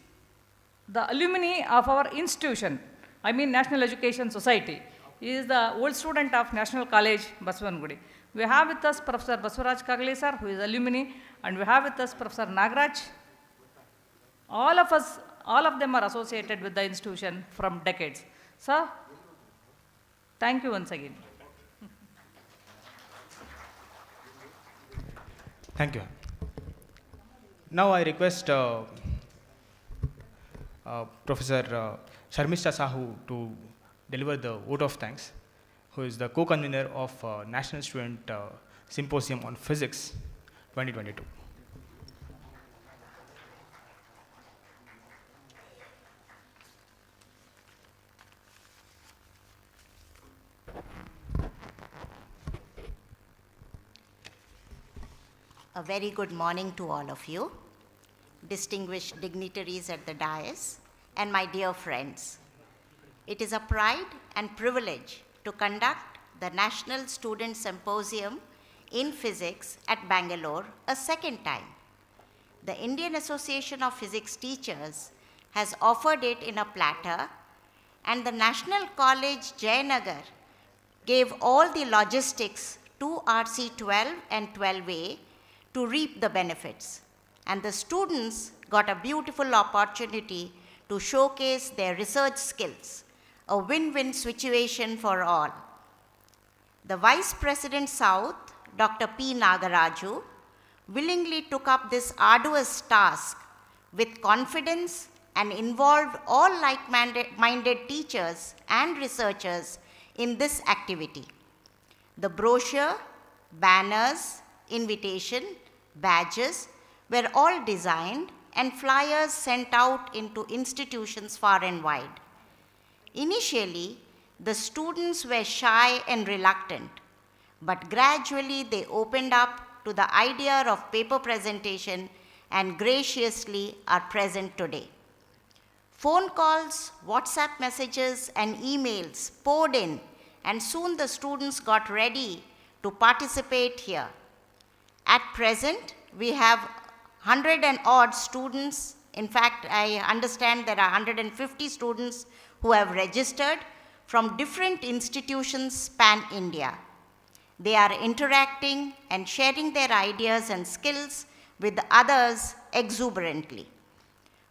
the alumni of our institution, I mean National Education Society. He is the old student of National College, Basavangudi. We have with us Professor Basavaraj Kagale sir, who is alumni, and we have with us Professor Nagaraj. All of them are associated with the institution from decades. Sir, thank you once again. Thank you. Now I request Professor Sharmishta Sahu to deliver the vote of thanks, who is the co-convener of National Student Symposium on Physics 2022. A very good morning to all of you, distinguished dignitaries at the dais, and my dear friends. It is a pride and privilege to conduct the National Student Symposium in Physics at Bangalore a second time. The Indian Association of Physics Teachers has offered it in a platter, and the National College Jayanagar gave all the logistics to RC 12 and 12A to reap the benefits. And the students got a beautiful opportunity to showcase their research skills, a win-win situation for all. The Vice President South, Dr. P. Nagaraju, willingly took up this arduous task with confidence and involved all like-minded teachers and researchers in this activity. The brochure, banners, invitation, badges were all designed and flyers sent out into institutions far and wide. Initially, the students were shy and reluctant, but gradually they opened up to the idea of paper presentation and graciously are present today. Phone calls, WhatsApp messages, and emails poured in, and soon the students got ready to participate here. At present, we have 100 and odd students. In fact, I understand there are 150 students who have registered from different institutions pan-India. They are interacting and sharing their ideas and skills with others exuberantly.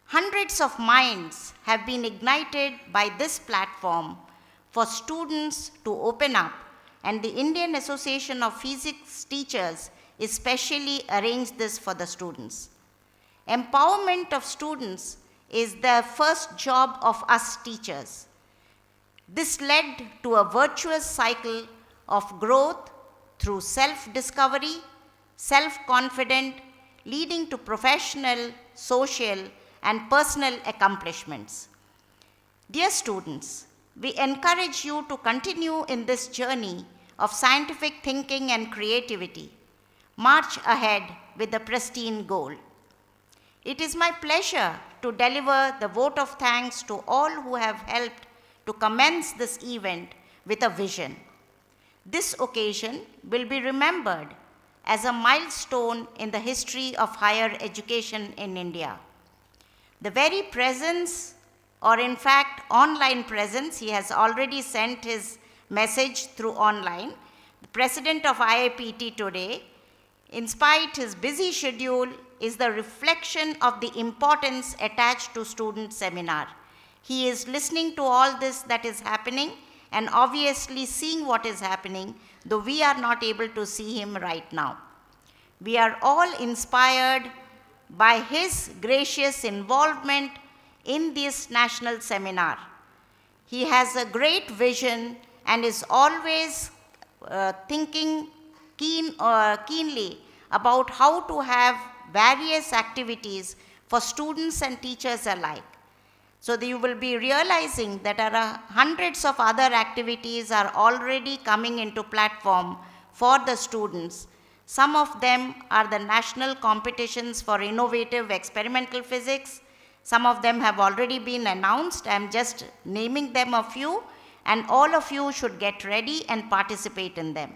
Hundreds of minds have been ignited by this platform for students to open up, and the Indian Association of Physics Teachers especially arranged this for the students. Empowerment of students is the first job of us teachers. This led to a virtuous cycle of growth through self-discovery, self-confidence, leading to professional, social, and personal accomplishments. Dear students, we encourage you to continue in this journey of scientific thinking and creativity. March ahead with the pristine goal. It is my pleasure to deliver the vote of thanks to all who have helped to commence this event with a vision. This occasion will be remembered as a milestone in the history of higher education in India. The very presence, or in fact online presence, he has already sent his message through online. The president of IAPT today, in spite his busy schedule, is the reflection of the importance attached to student seminar. He is listening to all this that is happening and obviously seeing what is happening, though we are not able to see him right now. We are all inspired by his gracious involvement in this national seminar. He has a great vision and is always thinking keenly about how to have various activities for students and teachers alike. So you will be realizing that hundreds of other activities are already coming into platform for the students. Some of them are the national competitions for innovative experimental physics. Some of them have already been announced. I'm just naming them a few, and all of you should get ready and participate in them.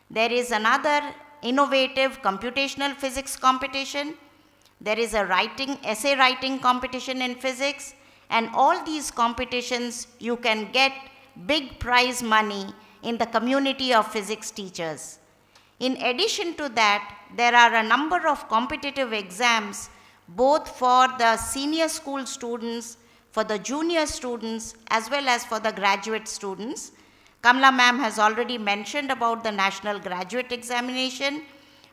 There is another innovative computational physics competition. There is a essay writing competition in physics, and all these competitions you can get big prize money in the community of physics teachers. In addition to that, there are a number of competitive exams both for the senior school students, for the junior students, as well as for the graduate students. Kamla ma'am has already mentioned about the National Graduate Examination,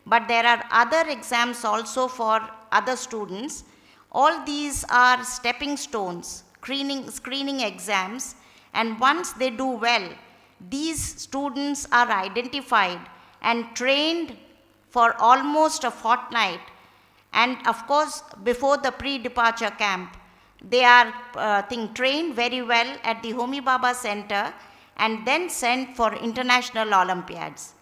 but there are other exams also for other students. All these are stepping stones, screening exams, and once they do well, these students are identified and trained for almost a fortnight. And of course, before the pre-departure camp, they are trained very well at the Homi Bhabha Center and then sent for international Olympiads.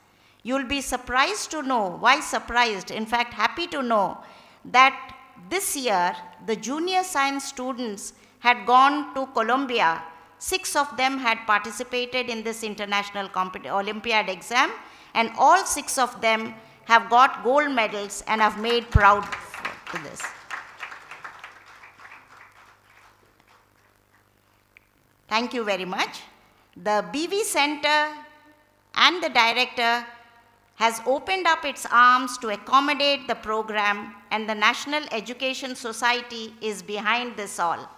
You'll be surprised to know, why surprised? In fact, happy to know that this year, the junior science students had gone to Colombia. 6 of them had participated in this international Olympiad exam, and all 6 of them have got gold medals and have made proud to this. Thank you very much. The BV Center and the director has opened up its arms to accommodate the program, and the National Education Society is behind this all.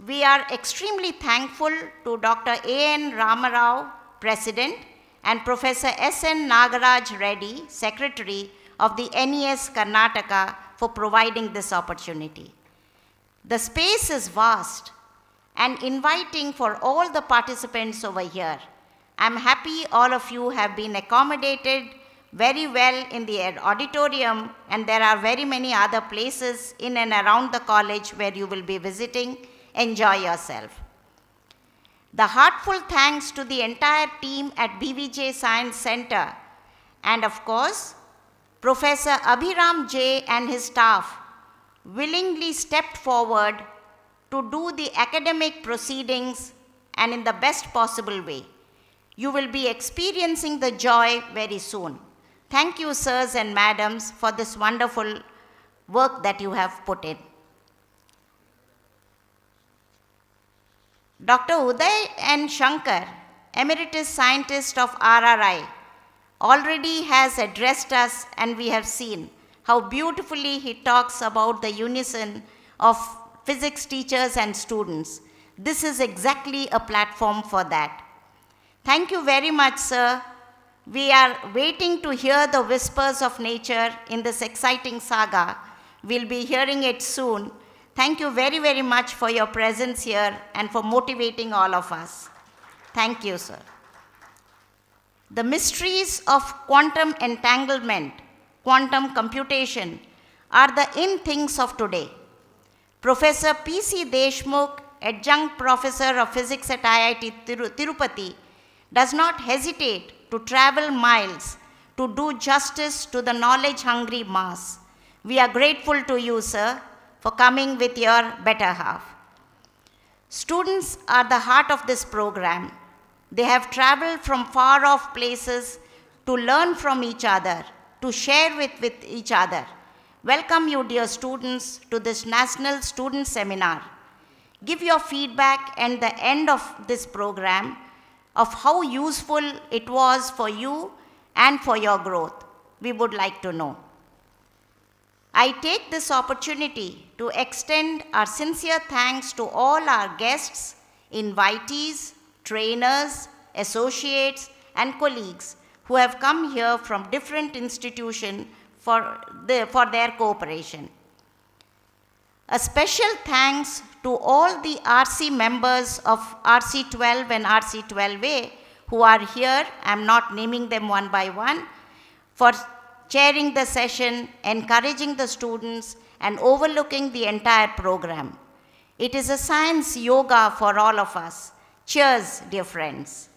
We are extremely thankful to Dr. A.N. Ramarao, President, and Professor S.N. Nagaraj Reddy, Secretary of the NES Karnataka, for providing this opportunity. The space is vast and inviting for all the participants over here. I'm happy all of you have been accommodated very well in the auditorium, and there are very many other places in and around the college where you will be visiting. Enjoy yourself. The heartful thanks to the entire team at BVJ Science Center, and of course, Professor Abhiram J. and his staff willingly stepped forward to do the academic proceedings and in the best possible way. You will be experiencing the joy very soon. Thank you, sirs and madams, for this wonderful work that you have put in. Dr. Uday N. Shankar, Emeritus Scientist of RRI, already has addressed us, and we have seen how beautifully he talks about the unison of physics teachers and students. This is exactly a platform for that. Thank you very much, sir. We are waiting to hear the whispers of nature in this exciting saga. We'll be hearing it soon. Thank you very, very much for your presence here and for motivating all of us. Thank you, sir. The mysteries of quantum entanglement, quantum computation, are the in things of today. Professor P.C. Deshmukh, Adjunct Professor of Physics at IIT Tirupati, does not hesitate to travel miles to do justice to the knowledge-hungry mass. We are grateful to you, sir, for coming with your better half. Students are the heart of this program. They have traveled from far-off places to learn from each other, to share with each other. Welcome you, dear students, to this National Student Seminar. give your feedback at the end of this program of how useful it was for you and for your growth. We would like to know. I take this opportunity to extend our sincere thanks to all our guests, invitees, trainers, associates, and colleagues who have come here from different institutions for their cooperation. A special thanks to all the RC members of RC12 and RC12A who are here. I'm not naming them one by one, for chairing the session, encouraging the students, and overlooking the entire program. It is a science yoga for all of us. Cheers, dear friends.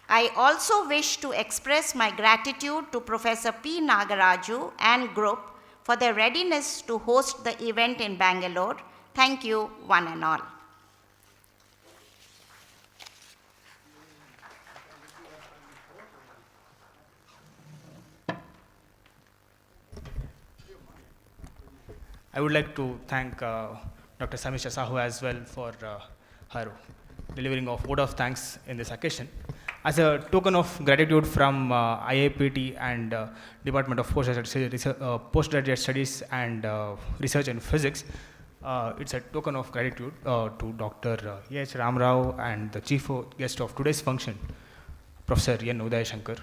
I also wish to express my gratitude to Professor P. Nagaraju and group for their readiness to host the event in Bangalore. Thank you, one and all. I would like to thank Dr. Samisha Sahu as well for her delivering of vote of thanks in this occasion. As a token of gratitude from IAPT and Department of Postgraduate Studies and Research in Physics, it's a token of gratitude to Dr. A.H. Ramrao and the chief guest of today's function, Professor N. Udaya Shankar.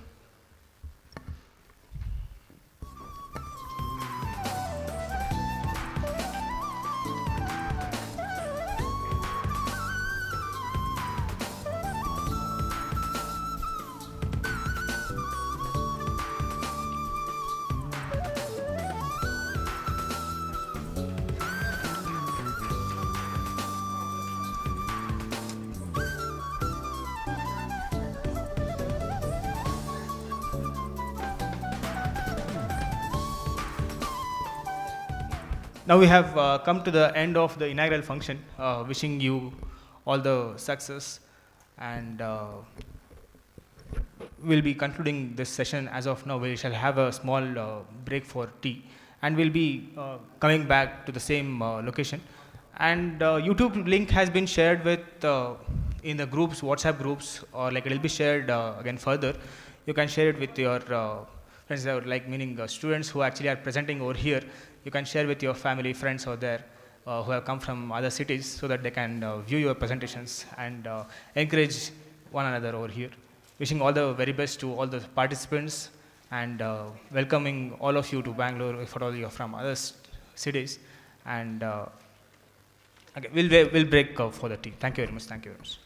Now we have come to the end of the inaugural function, wishing you all the success, and we'll be concluding this session. As of now, we shall have a small break for tea, and we'll be coming back to the same location. And YouTube link has been shared with in the groups, WhatsApp groups, or like it will be shared again further. You can share it with your friends, like meaning students who actually are presenting over here. You can share with your family, friends over there who have come from other cities, so that they can view your presentations and encourage one another over here. Wishing all the very best to all the participants, and welcoming all of you to Bangalore if at all you are from other cities. And okay, we'll break for the tea. Thank you very much. Thank you very much.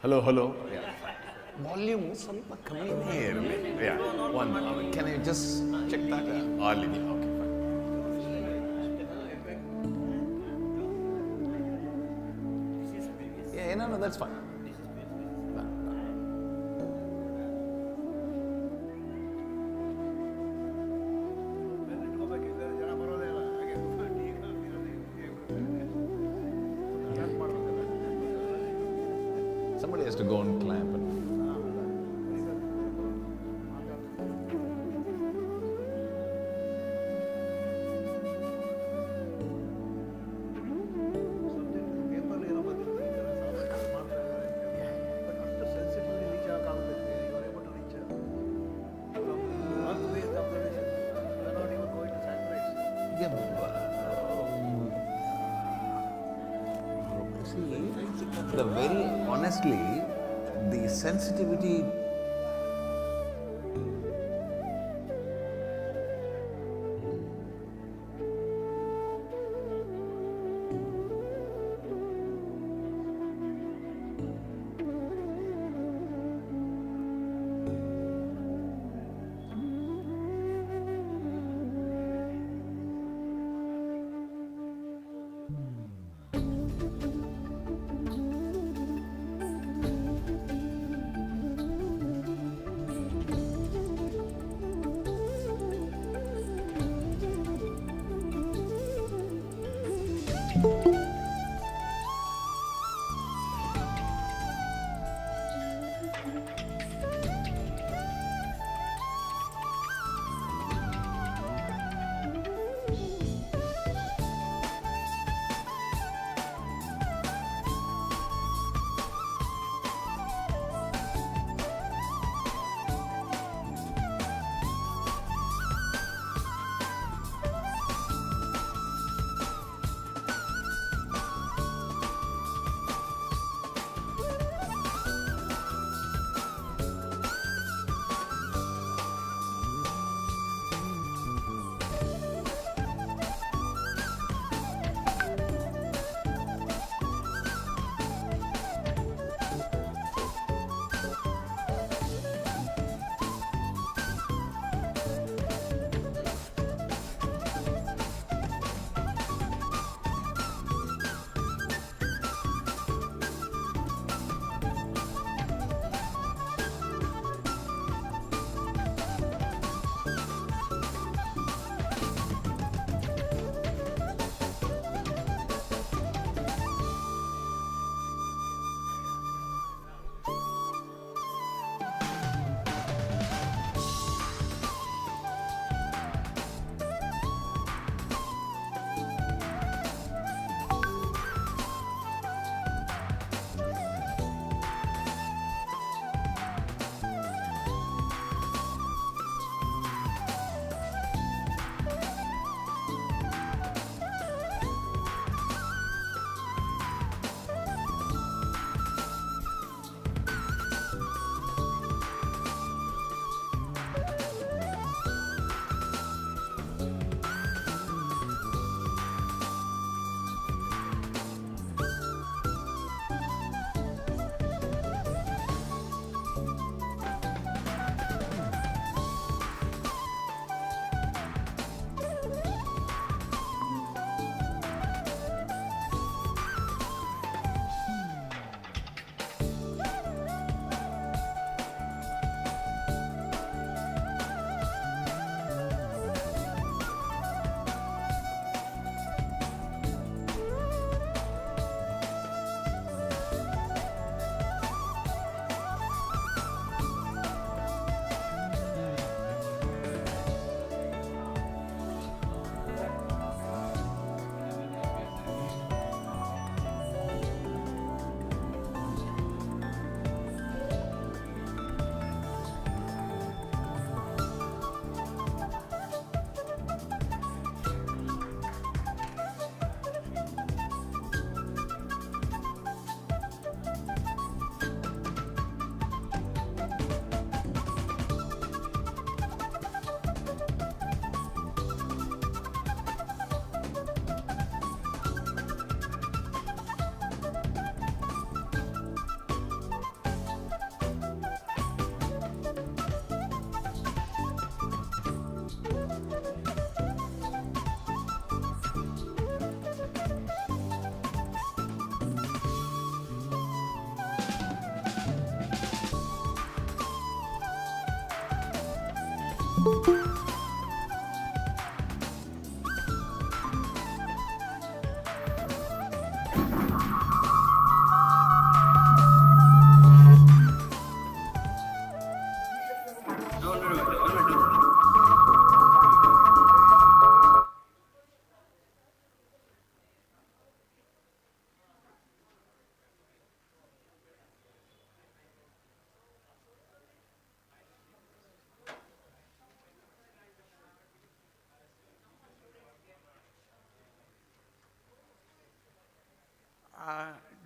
Hello, hello. Yeah. Volume ಸ್ವಲ್ಪ ಕಮ್ಮಿನೇ ಇರಲಿ. Yeah. One. Can I just check that? All in. Okay, fine. Yeah, no, that's fine. Somebody has to go and clamp it. The very honestly, the sensitivity.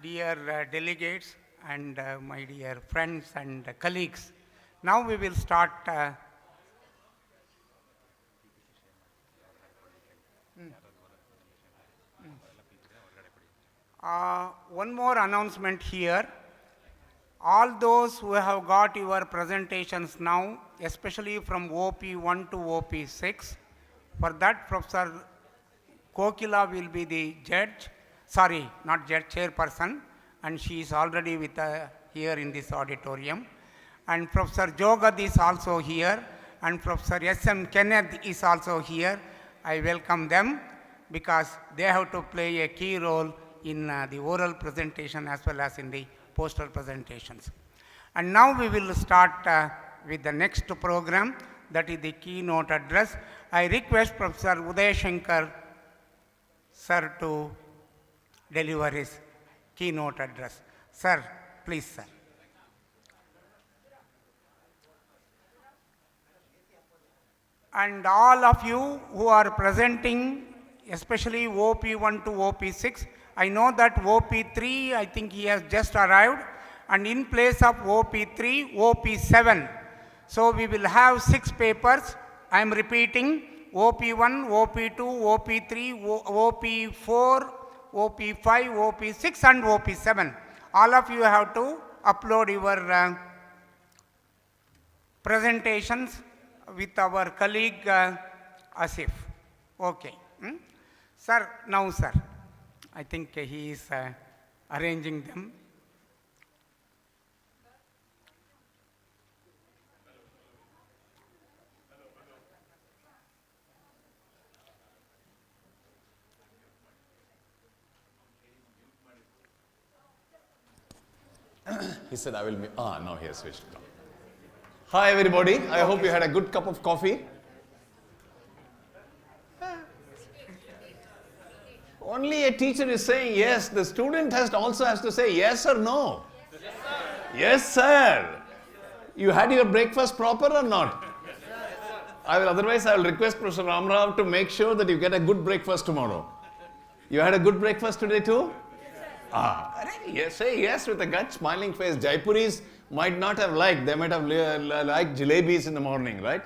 Dear delegates and my dear friends and colleagues, now we will start one more announcement here. All those who have got your presentations now, especially from OP1 to OP6, for that Professor Kokila will be the judge, sorry, not judge, chairperson, and she is already with here in this auditorium. And Professor Jagadeesh is also here, and Professor S.M. Kenneth is also here. I welcome them because they have to play a key role in the oral presentation as well as in the poster presentations. And now we will start with the next program, that is the keynote address. I request Professor Uday Shankar sir to deliver his keynote address. Sir, please, sir. And all of you who are presenting, especially OP1 to OP6, I know that OP3, I think he has just arrived, and in place of OP3, OP7. So we will have 6 papers. I am repeating, OP1, OP2, OP3, OP4, OP5, OP6 and OP7. All of you have to upload your presentations with our colleague Asif. Okay. Sir, now sir, I think he is arranging them. He said, I will be, no, he has switched it on. Hi, everybody. I hope you had a good cup of coffee. Only a teacher is saying yes. The student also has to say yes or no. Yes, sir. Yes, sir. You had your breakfast proper or not? Yes, sir. Otherwise, I will request Professor Ramrao to make sure that you get a good breakfast tomorrow. You had a good breakfast today too? Yes, say yes with a gut smiling face. Jaipuris might not have liked, they might have liked jalebis in the morning, right?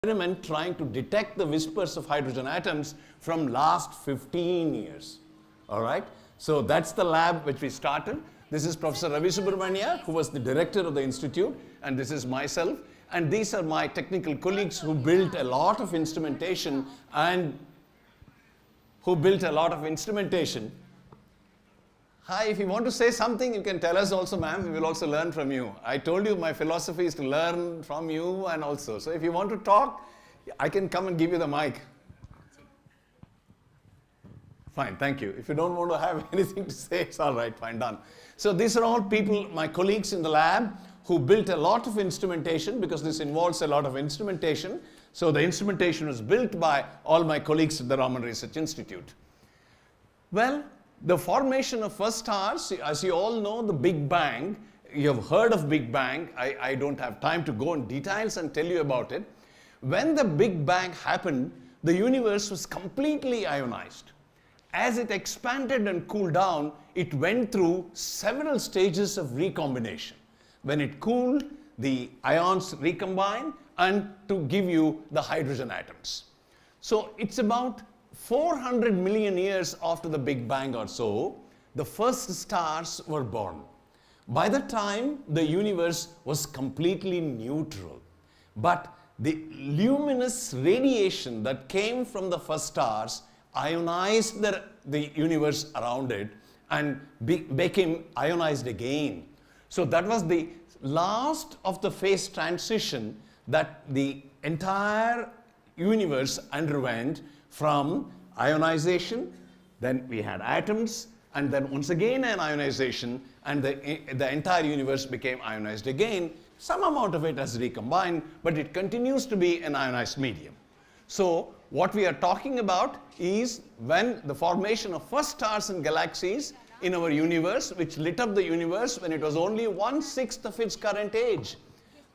Experiment trying to detect the whispers of hydrogen atoms from last 15 years. All right? So that's the lab which we started. This is Professor Ravi Subramania, who was the director of the institute, and this is myself. And these are my technical colleagues who built a lot of instrumentation Hi, if you want to say something, you can tell us also, ma'am. We will also learn from you. I told you my philosophy is to learn from you and also. So if you want to talk, I can come and give you the mic. Fine, thank you. If you don't want to have anything to say, it's all right, fine, done. So these are all people, my colleagues in the lab, who built a lot of instrumentation because this involves a lot of instrumentation. So the instrumentation was built by all my colleagues at the Raman Research Institute. Well, the formation of first stars, as you all know, the Big Bang, you have heard of Big Bang. I don't have time to go in details and tell you about it. When the Big Bang happened, the universe was completely ionized. As it expanded and cooled down, it went through several stages of recombination. When it cooled, the ions recombine and to give you the hydrogen atoms. So it's about 400 million years after the Big Bang or so, the first stars were born. By the time the universe was completely neutral, but the luminous radiation that came from the first stars ionized the universe around it and became ionized again. So that was the last of the phase transition that the entire universe underwent, from ionization, then we had atoms, and then once again an ionization, and the entire universe became ionized again. Some amount of it has recombined, but it continues to be an ionized medium. So what we are talking about is when the formation of first stars and galaxies in our universe, which lit up the universe when it was only 1/6 of its current age.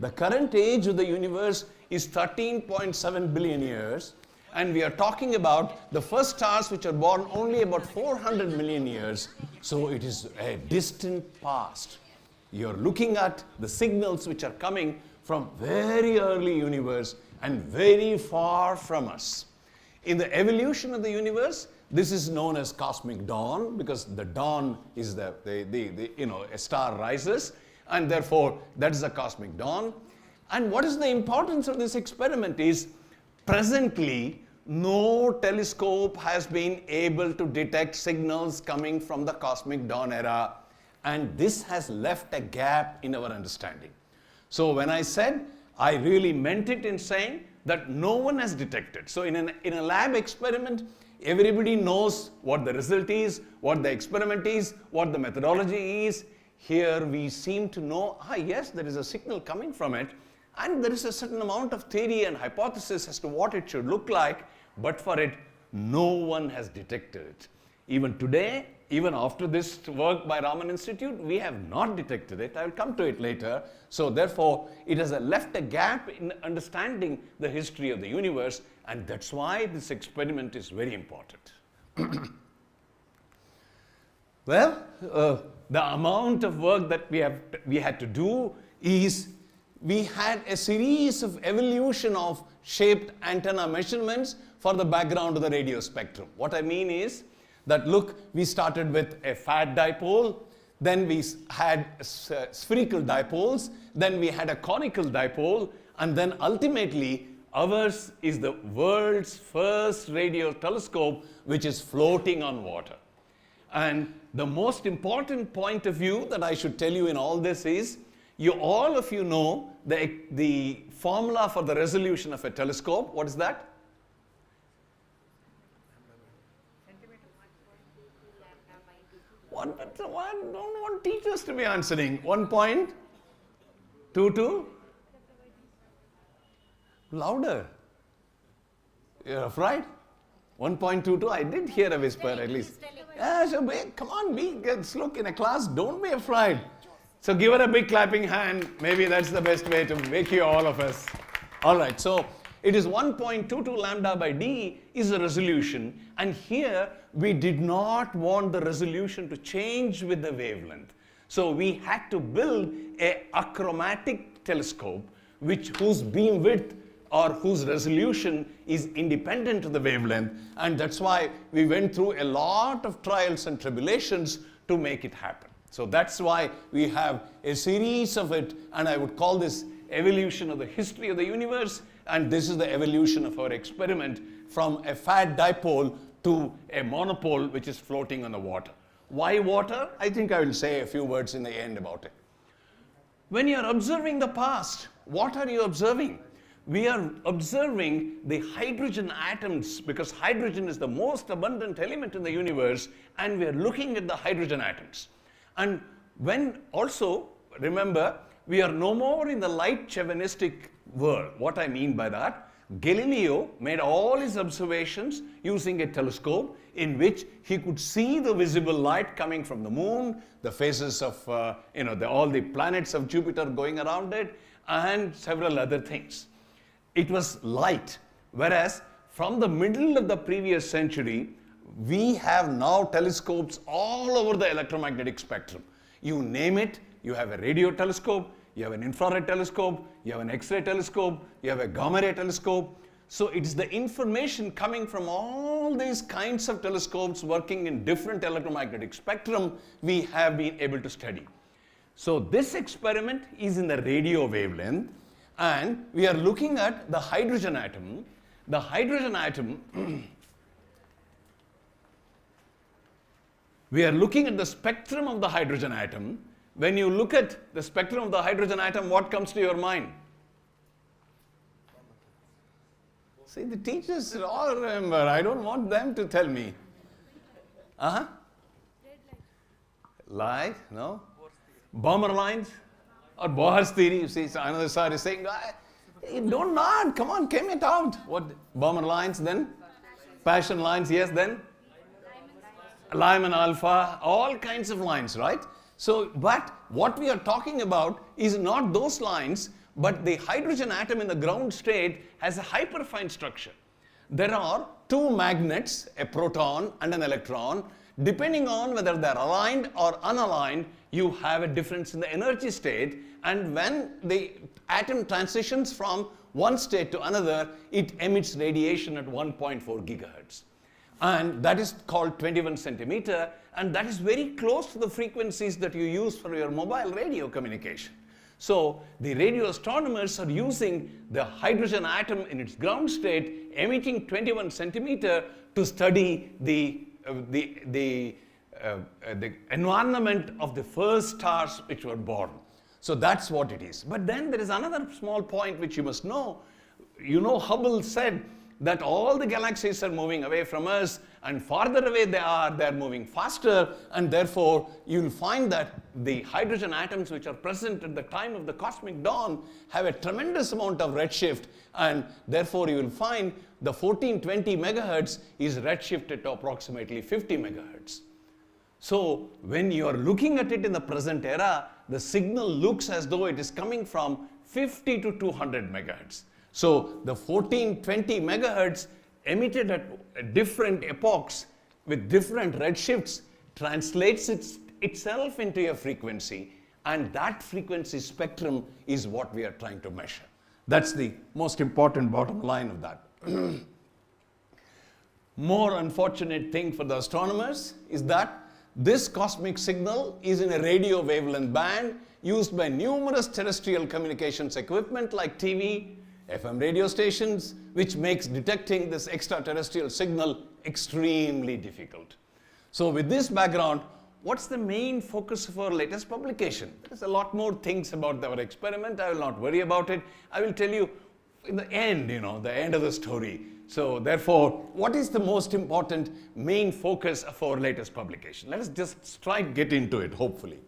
The current age of the universe is 13.7 billion years, and we are talking about the first stars which are born only about 400 million years, so it is a distant past. You're looking at the signals which are coming from very early universe and very far from us. In the evolution of the universe, this is known as cosmic dawn, because the dawn is a star rises, and therefore that is the cosmic dawn. And what is the importance of this experiment is, presently no telescope has been able to detect signals coming from the cosmic dawn era, and this has left a gap in our understanding. So when I said, I really meant it in saying that no one has detected. So in a lab experiment, everybody knows what the result is, what the experiment is, what the methodology is. Here we seem to know, yes, there is a signal coming from it, and there is a certain amount of theory and hypothesis as to what it should look like, but for it, no one has detected it. Even today, even after this work by Raman Institute, we have not detected it. I will come to it later. So therefore, it has left a gap in understanding the history of the universe, and that's why this experiment is very important. Well, the amount of work that we had to do is, we had a series of evolution of shaped antenna measurements for the background of the radio spectrum. What I mean is that, look, we started with a fat dipole, then we had spherical dipoles, then we had a conical dipole, and then ultimately ours is the world's first radio telescope which is floating on water. And the most important point of view that I should tell you in all this is, all of you know the formula for the resolution of a telescope. What is that? I don't want teachers to be answering. 1.22? Louder. You're afraid? 1.22? I did hear a whisper at least. Yeah, so come on, look, in a class, don't be afraid. So give her a big clapping hand. Maybe that's the best way to wake you, all of us. All right, so it is 1.22 lambda by d is the resolution, and here we did not want the resolution to change with the wavelength. So we had to build a achromatic telescope whose beam width or whose resolution is independent of the wavelength, and that's why we went through a lot of trials and tribulations to make it happen. So that's why we have a series of it, and I would call this evolution of the history of the universe, and this is the evolution of our experiment from a fat dipole to a monopole which is floating on the water. Why water? I think I will say a few words in the end about it. When you are observing the past, what are you observing? We are observing the hydrogen atoms, because hydrogen is the most abundant element in the universe, and we are looking at the hydrogen atoms. And when also, remember, we are no more in the light chauvinistic world. What I mean by that, Galileo made all his observations using a telescope in which he could see the visible light coming from the moon, the phases of all the planets of Jupiter going around it, and several other things. It was light, whereas from the middle of the previous century, we have now telescopes all over the electromagnetic spectrum. You name it, you have a radio telescope, you have an infrared telescope, you have an X-ray telescope, you have a gamma ray telescope. So it's the information coming from all these kinds of telescopes working in different electromagnetic spectrum we have been able to study. So this experiment is in the radio wavelength, and we are looking at the hydrogen atom. The hydrogen atom, we are looking at the spectrum of the hydrogen atom. When you look at the spectrum of the hydrogen atom, what comes to your mind? See, the teachers all remember. I don't want them to tell me. Light, no? Bomber lines or Bohr's theory. You see, so another side is saying, don't nod, come on, came it out. What? Bomber lines, then? Passion lines, yes, then? Lyman alpha, all kinds of lines, right? So, but what we are talking about is not those lines, but the hydrogen atom in the ground state has a hyperfine structure. There are two magnets, a proton and an electron. Depending on whether they're aligned or unaligned, you have a difference in the energy state, and when the atom transitions from one state to another, it emits radiation at 1.4 gigahertz. And that is called 21 centimeter, and that is very close to the frequencies that you use for your mobile radio communication. So the radio astronomers are using the hydrogen atom in its ground state, emitting 21 centimeter, to study the environment of the first stars which were born. So that's what it is. But then there is another small point which you must know. You know, Hubble said that all the galaxies are moving away from us, and farther away they're moving faster, and therefore you'll find that the hydrogen atoms which are present at the time of the cosmic dawn have a tremendous amount of redshift, and therefore you will find the 1420 megahertz is redshifted to approximately 50 megahertz. So when you are looking at it in the present era, the signal looks as though it is coming from 50 to 200 megahertz. So the 1420 megahertz emitted at different epochs with different redshifts translates itself into a frequency, and that frequency spectrum is what we are trying to measure. That's the most important bottom line of that. More unfortunate thing for the astronomers is that this cosmic signal is in a radio wavelength band used by numerous terrestrial communications equipment like TV, FM radio stations, which makes detecting this extraterrestrial signal extremely difficult. So with this background, what's the main focus of our latest publication? There's a lot more things about our experiment. I will not worry about it. I will tell you in the end, the end of the story. So therefore, what is the most important main focus of our latest publication? Let us just try to get into it, hopefully.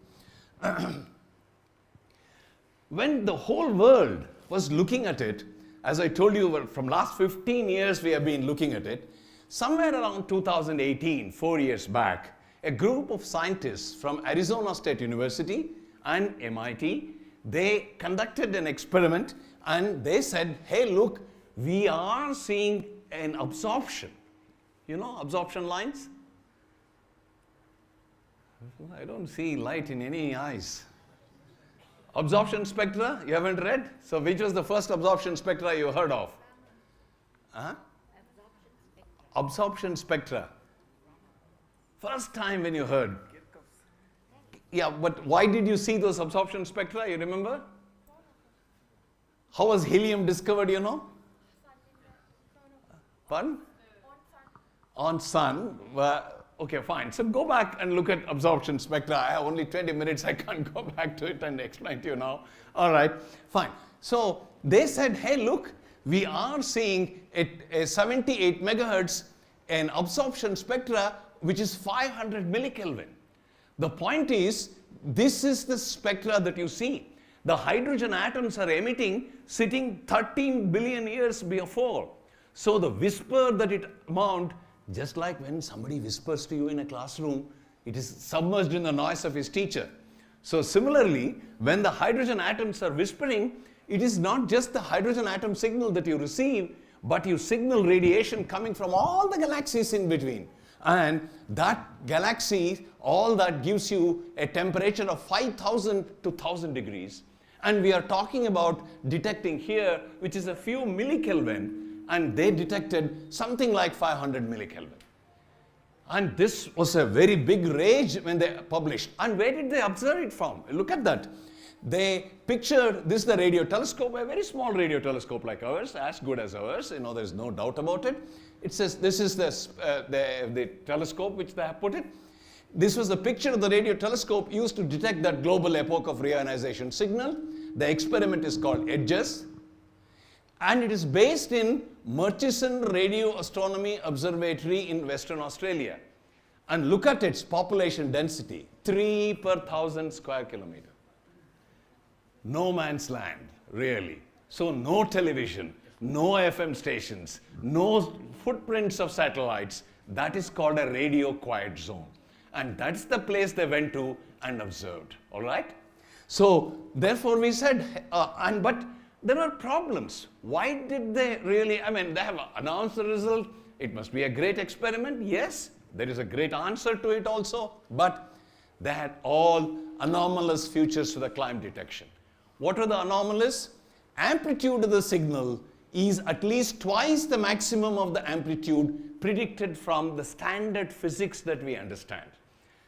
When the whole world was looking at it, as I told you, from last 15 years we have been looking at it. Somewhere around 2018, 4 years back, a group of scientists from Arizona State University and MIT, they conducted an experiment, and they said, hey, look, we are seeing an absorption. You know absorption lines? I don't see light in any eyes. Absorption spectra, you haven't read? So which was the first absorption spectra you heard of? Absorption spectra. First time when you heard. Yeah, but why did you see those absorption spectra, you remember? How was helium discovered, you know? Pardon? On sun. Okay, fine. So go back and look at absorption spectra. I have only 20 minutes. I can't go back to it and explain to you now. All right, fine. So they said, hey, look, we are seeing a 78 megahertz an absorption spectra which is 500 millikelvin. The point is, this is the spectra that you see. The hydrogen atoms are emitting sitting 13 billion years before. So the whisper that it amounted, just like when somebody whispers to you in a classroom, it is submerged in the noise of his teacher. So similarly, when the hydrogen atoms are whispering, it is not just the hydrogen atom signal that you receive, but you signal radiation coming from all the galaxies in between. And that galaxy, all that gives you a temperature of 5,000 to 1,000 degrees. And we are talking about detecting here, which is a few millikelvin, and they detected something like 500 millikelvin. And this was a very big rage when they published. And where did they observe it from? Look at that. They pictured this, the radio telescope, a very small radio telescope like ours, as good as ours. There's no doubt about it. It says this is the telescope which they have put it. This was the picture of the radio telescope used to detect that global epoch of reionization signal. The experiment is called EDGES, and it is based in Murchison Radio Astronomy Observatory in Western Australia. And look at its population density, 3 per 1,000 square kilometer. No man's land, really. So no television, no FM stations, no footprints of satellites. That is called a radio quiet zone. And that's the place they went to and observed, all right? So therefore we said, but there are problems. Why did they really, they have announced the result. It must be a great experiment. Yes, there is a great answer to it also, but they had all anomalous features to the climb detection. What are the anomalies? Amplitude of the signal is at least twice the maximum of the amplitude predicted from the standard physics that we understand.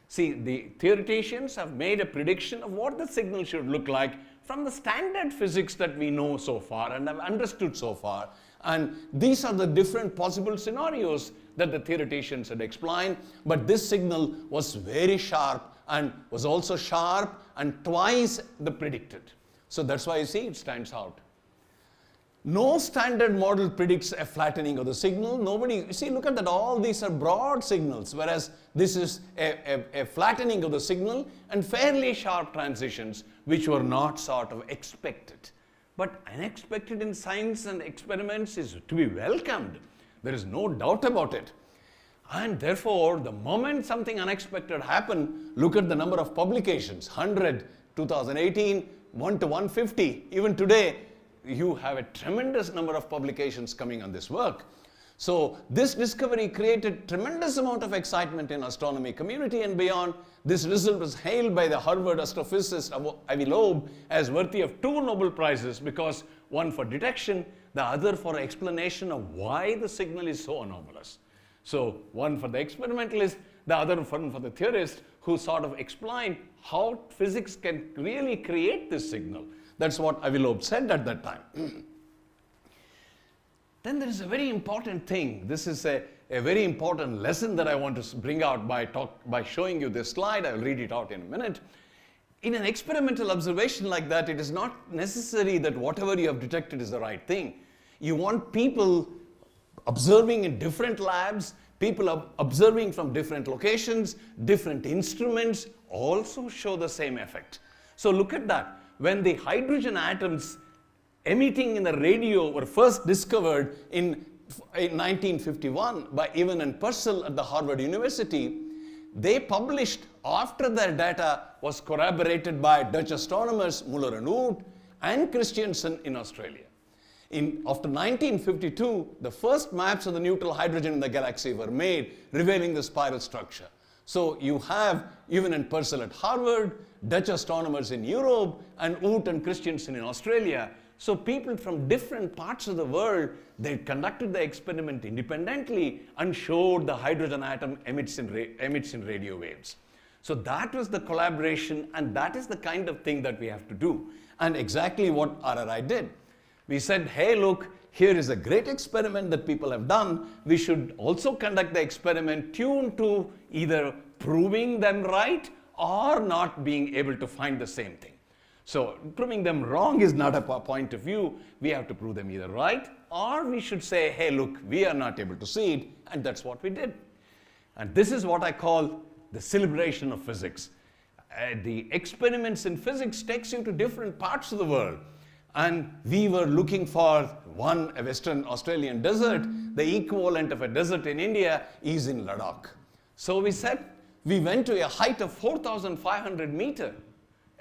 See, the theoreticians have made a prediction of what the signal should look like from the standard physics that we know so far and have understood so far. And these are the different possible scenarios that the theoreticians had explained. But this signal was very sharp and was also sharp and twice the predicted. So that's why you see it stands out. No standard model predicts a flattening of the signal. Nobody, see, look at that, all these are broad signals, whereas this is a flattening of the signal and fairly sharp transitions, which were not sort of expected. But unexpected in science and experiments is to be welcomed. There is no doubt about it. And therefore, the moment something unexpected happened, look at the number of publications, 100, 2018, 1 to 150, even today, you have a tremendous number of publications coming on this work. So this discovery created tremendous amount of excitement in astronomy community and beyond. This result was hailed by the Harvard astrophysicist Avi Loeb as worthy of 2 Nobel Prizes, because one for detection, the other for explanation of why the signal is so anomalous. So one for the experimentalist, the other one for the theorist who sort of explained how physics can really create this signal. That's what Avi Loeb said at that time. Then there is a very important thing. This is a very important lesson that I want to bring out by showing you this slide. I will read it out in a minute. In an experimental observation like that, it is not necessary that whatever you have detected is the right thing. You want people observing in different labs, people observing from different locations, different instruments, also show the same effect. So look at that. When the hydrogen atoms emitting in the radio were first discovered in 1951 by Evan and Purcell at the Harvard University, they published after their data was corroborated by Dutch astronomers Muller and Oort and Christiansen in Australia. After 1952, the first maps of the neutral hydrogen in the galaxy were made, revealing the spiral structure. So you have Evan and Purcell at Harvard, Dutch astronomers in Europe, and Oort and Christiansen in Australia. So people from different parts of the world, they conducted the experiment independently and showed the hydrogen atom emits in radio waves. So that was the collaboration, and that is the kind of thing that we have to do. And exactly what RRI did. We said, hey, look, here is a great experiment that people have done. We should also conduct the experiment tuned to either proving them right or not being able to find the same thing. So proving them wrong is not a point of view. We have to prove them either right, or we should say, hey, look, we are not able to see it, and that's what we did. And this is what I call the celebration of physics. the experiments in physics takes you to different parts of the world. And we were looking for a Western Australian desert. The equivalent of a desert in India is in Ladakh. So we said, we went to a height of 4,500 meters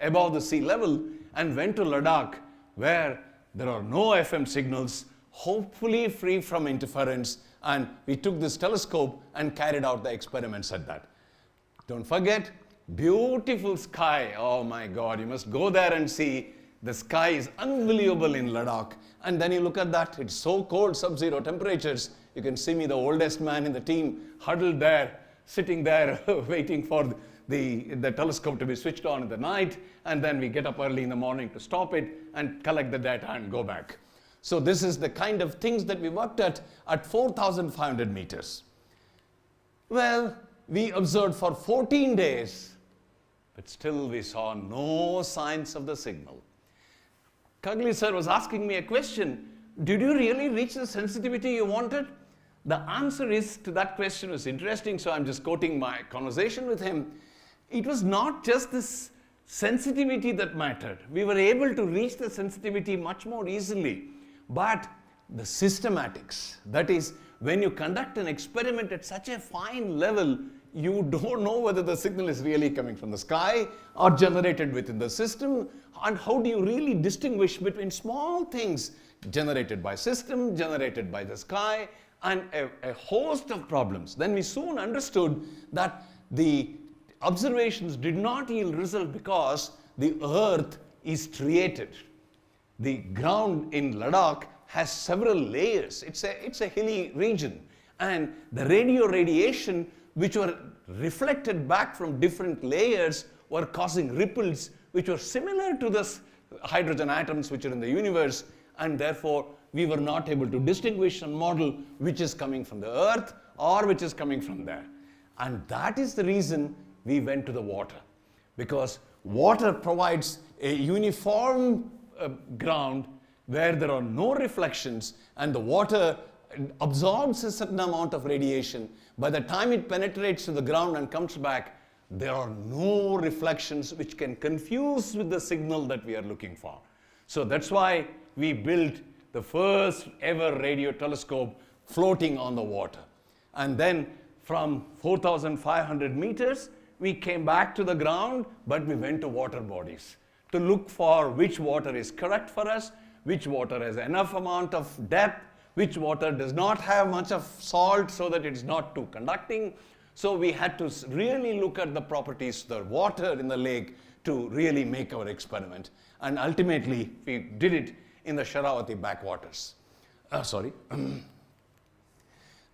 above the sea level and went to Ladakh, where there are no FM signals, hopefully free from interference, and we took this telescope and carried out the experiments at that. Don't forget, beautiful sky. Oh my God, you must go there and see. The sky is unbelievable in Ladakh. And then you look at that, it's so cold, sub-zero temperatures. You can see me, the oldest man in the team, huddled there, sitting there, waiting for the telescope to be switched on in the night. And then we get up early in the morning to stop it and collect the data and go back. So this is the kind of things that we worked at 4,500 meters. Well, we observed for 14 days, but still we saw no signs of the signal. Kagli sir was asking me a question. Did you really reach the sensitivity you wanted? The answer is to that question was interesting, so I'm just quoting my conversation with him. It was not just this sensitivity that mattered. We were able to reach the sensitivity much more easily. But the systematics, that is, when you conduct an experiment at such a fine level, you don't know whether the signal is really coming from the sky or generated within the system, and how do you really distinguish between small things generated by system, generated by the sky, and a host of problems. Then we soon understood that the observations did not yield result because the earth is striated. The ground in Ladakh has several layers. It's a hilly region. And the radio radiation, which were reflected back from different layers, were causing ripples which were similar to the hydrogen atoms which are in the universe. And therefore, we were not able to distinguish and model which is coming from the earth or which is coming from there. And that is the reason we went to the water. Because water provides a uniform ground where there are no reflections, and the water absorbs a certain amount of radiation. By the time it penetrates to the ground and comes back, there are no reflections which can confuse with the signal that we are looking for. So that's why we built the first ever radio telescope floating on the water. And then from 4,500 meters, we came back to the ground, but we went to water bodies to look for which water is correct for us, which water has enough amount of depth, which water does not have much of salt so that it's not too conducting. So we had to really look at the properties of the water in the lake to really make our experiment. And ultimately, we did it in the Sharavati backwaters.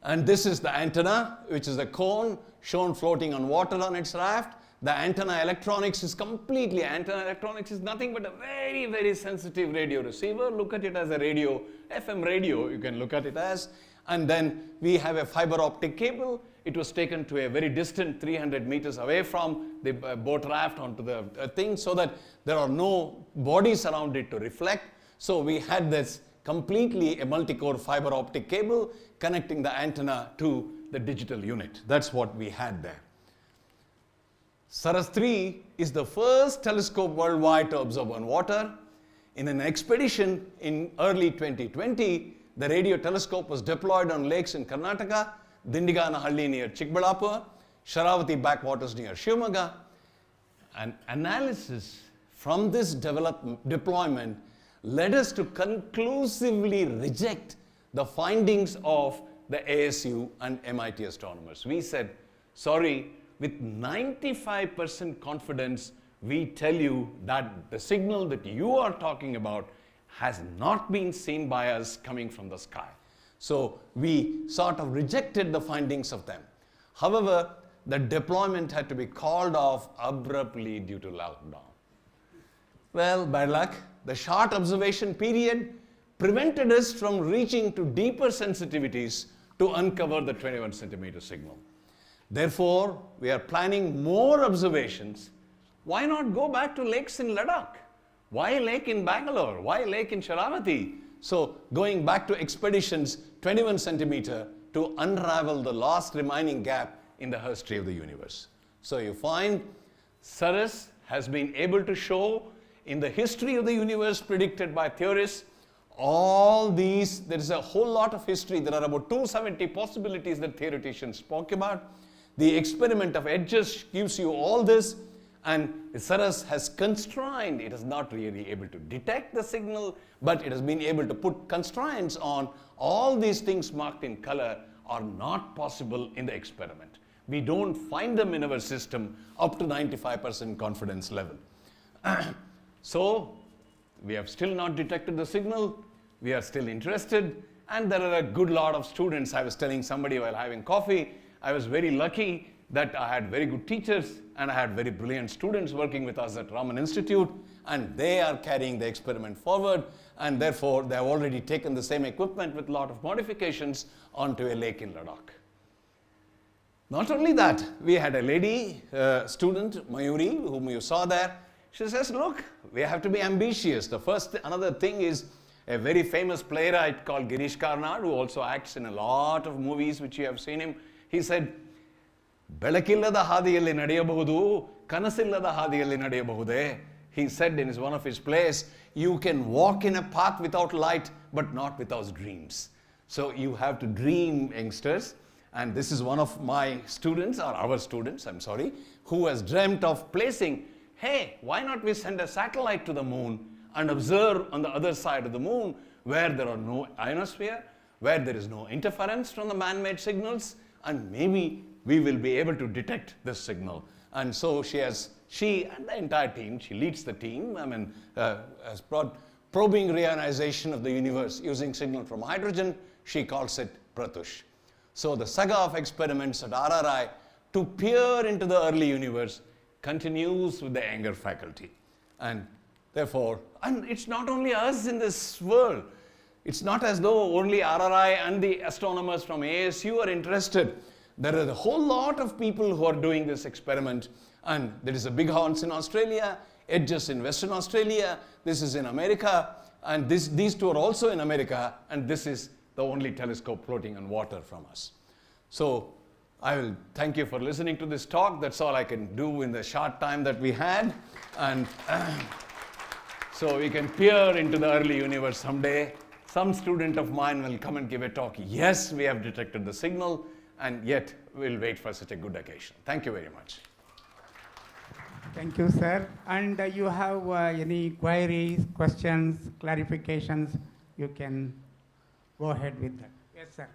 And this is the antenna, which is a cone shown floating on water on its raft. The antenna electronics is completely, antenna electronics is nothing but a very, very sensitive radio receiver. Look at it as a radio, FM radio, you can look at it as. And then we have a fiber optic cable. It was taken to a very distant 300 meters away from the boat raft onto the thing, so that there are no bodies around it to reflect. So we had this completely a multi-core fiber optic cable connecting the antenna to the digital unit. That's what we had there. Saras 3 is the first telescope worldwide to observe on water. In an expedition in early 2020, the radio telescope was deployed on lakes in Karnataka, Dindiganahalli near Chikbalapur, Sharavati backwaters near Shivamoga. An analysis from this deployment led us to conclusively reject the findings of the ASU and MIT astronomers. We said, sorry, with 95% confidence, we tell you that the signal that you are talking about has not been seen by us coming from the sky. So we sort of rejected the findings of them. However, the deployment had to be called off abruptly due to lockdown. Well, bad luck. The short observation period prevented us from reaching to deeper sensitivities to uncover the 21 centimeter signal. Therefore, we are planning more observations. Why not go back to lakes in Ladakh? Why a lake in Bengaluru? Why a lake in Sharavati? So going back to expeditions 21 centimeter to unravel the last remaining gap in the history of the universe. So you find Saras has been able to show in the history of the universe predicted by theorists, all these, there is a whole lot of history. There are about 270 possibilities that theoreticians spoke about. The experiment of edges gives you all this, and Saras has constrained. It is not really able to detect the signal, but it has been able to put constraints on all these things marked in color are not possible in the experiment. We don't find them in our system up to 95% confidence level. So, we have still not detected the signal. We are still interested, and there are a good lot of students. I was telling somebody while having coffee, I was very lucky that I had very good teachers and I had very brilliant students working with us at Raman Institute, and they are carrying the experiment forward, and therefore they have already taken the same equipment with a lot of modifications onto a lake in Ladakh. Not only that, we had a lady student, Mayuri, whom you saw there. She says, look, we have to be ambitious. Another thing is a very famous playwright called Girish Karnad, who also acts in a lot of movies which you have seen him. He said, ಬೆಳಕಿಲ್ಲದ ಹಾದಿಯಲ್ಲಿ ನಡೆಯಬಹುದು, ಕನಸಿಲ್ಲದ ಹಾದಿಯಲ್ಲಿ ನಡೆಯಬಹುದೇ. He said in one of his plays, you can walk in a path without light, but not without dreams. So you have to dream, youngsters. And this is one of my students, or our students, I'm sorry, who has dreamt of placing, hey, why not we send a satellite to the moon and observe on the other side of the moon where there are no ionosphere, where there is no interference from the man-made signals, and maybe we will be able to detect this signal. And so she and the entire team, she leads the team, has brought probing reionization of the universe using signal from hydrogen. She calls it Pratush. So the saga of experiments at RRI to peer into the early universe continues with the younger faculty. And therefore, and it's not only us in this world. It's not as though only RRI and the astronomers from ASU are interested. There are a whole lot of people who are doing this experiment, and there is a Big Horns in Australia, Edges in Western Australia, this is in America, and these two are also in America, and this is the only telescope floating on water from us. So I will thank you for listening to this talk. That's all I can do in the short time that we had. And so we can peer into the early universe someday. Some student of mine will come and give a talk. Yes, we have detected the signal, and yet we'll wait for such a good occasion. Thank you very much. Thank you, sir. And you have any queries, questions, clarifications, you can go ahead with that. Yes, sir.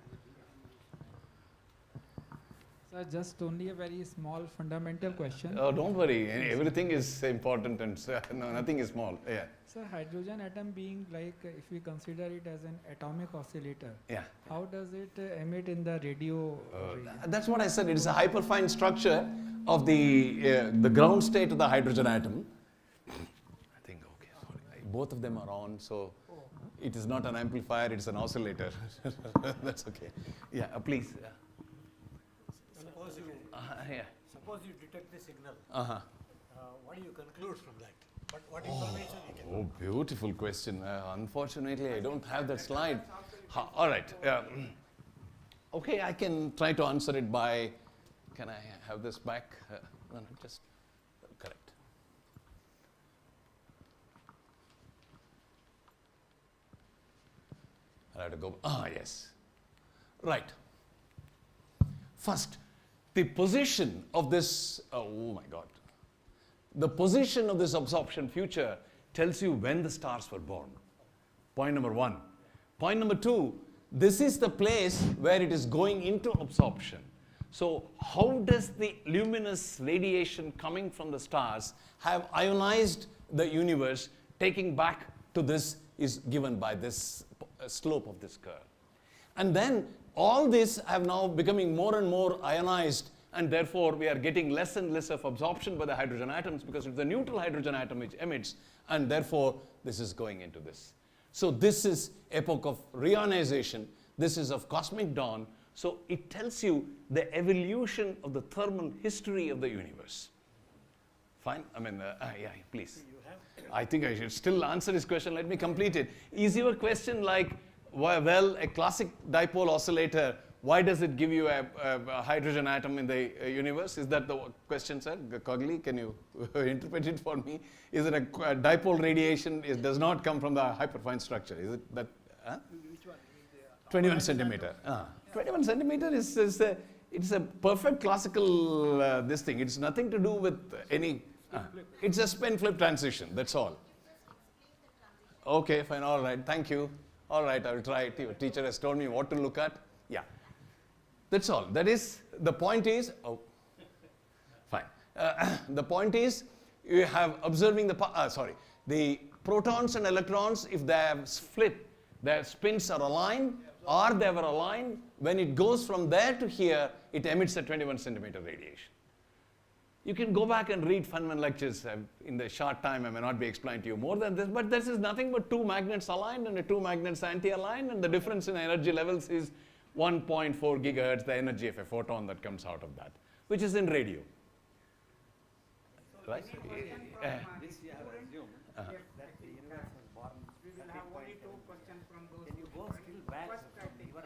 Sir, just only a very small fundamental question. Oh, don't worry. Everything is important, and no, nothing is small. Yeah. Sir, hydrogen atom being like, if we consider it as an atomic oscillator, Yeah. how does it emit in the radio? That's what I said. It is a hyperfine structure of the ground state of the hydrogen atom. I think, okay, sorry. Both of them are on, so it is not an amplifier, it's an oscillator. That's okay. Yeah, please. Yeah. Suppose you detect the signal. What do you conclude from that? What information you can? Oh, beautiful question. Unfortunately, I don't have that slide. All right. Okay, I can try to answer it by, can I have this back? No, just correct. I have to go. Yes. Right. First, the position of this, oh my God. The position of this absorption future tells you when the stars were born. Point number one. Point number two, this is the place where it is going into absorption. So how does the luminous radiation coming from the stars have ionized the universe, taking back to this is given by this slope of this curve. And then all this have now becoming more and more ionized, and therefore we are getting less and less of absorption by the hydrogen atoms because it's the neutral hydrogen atom which emits, and therefore this is going into this. So this is epoch of reionization. This is of cosmic dawn. So it tells you the evolution of the thermal history of the universe. Fine? I mean, yeah, please. I think I should still answer this question. Let me complete it. Is your question like, well, a classic dipole oscillator, Why does it give you a hydrogen atom in the universe? Is that the question, sir? Cogli, can you interpret it for me? Is it a dipole radiation? It does not come from the hyperfine structure. Is it that? 21 centimeter. 21 centimeter it's a perfect classical this thing. It's nothing to do with any. It's a spin flip transition. That's all. Okay, fine. All right. Thank you. All right. I will try it. Your teacher has told me what to look at. Yeah. That's all. That is, the point is, fine. The point is, you have observing the protons and electrons, if they have split, their spins are aligned, or they were aligned, when it goes from there to here, it emits a 21 centimeter radiation. You can go back and read Feynman lectures. In the short time, I may not be explaining to you more than this, but this is nothing but two magnets aligned and two magnets anti-aligned, and the difference in energy levels is 1.4 gigahertz, the energy of a photon that comes out of that, which is in radio. Right? This you have assumed that the universe was born. We will have only 2 questions from those. Can you go still back from your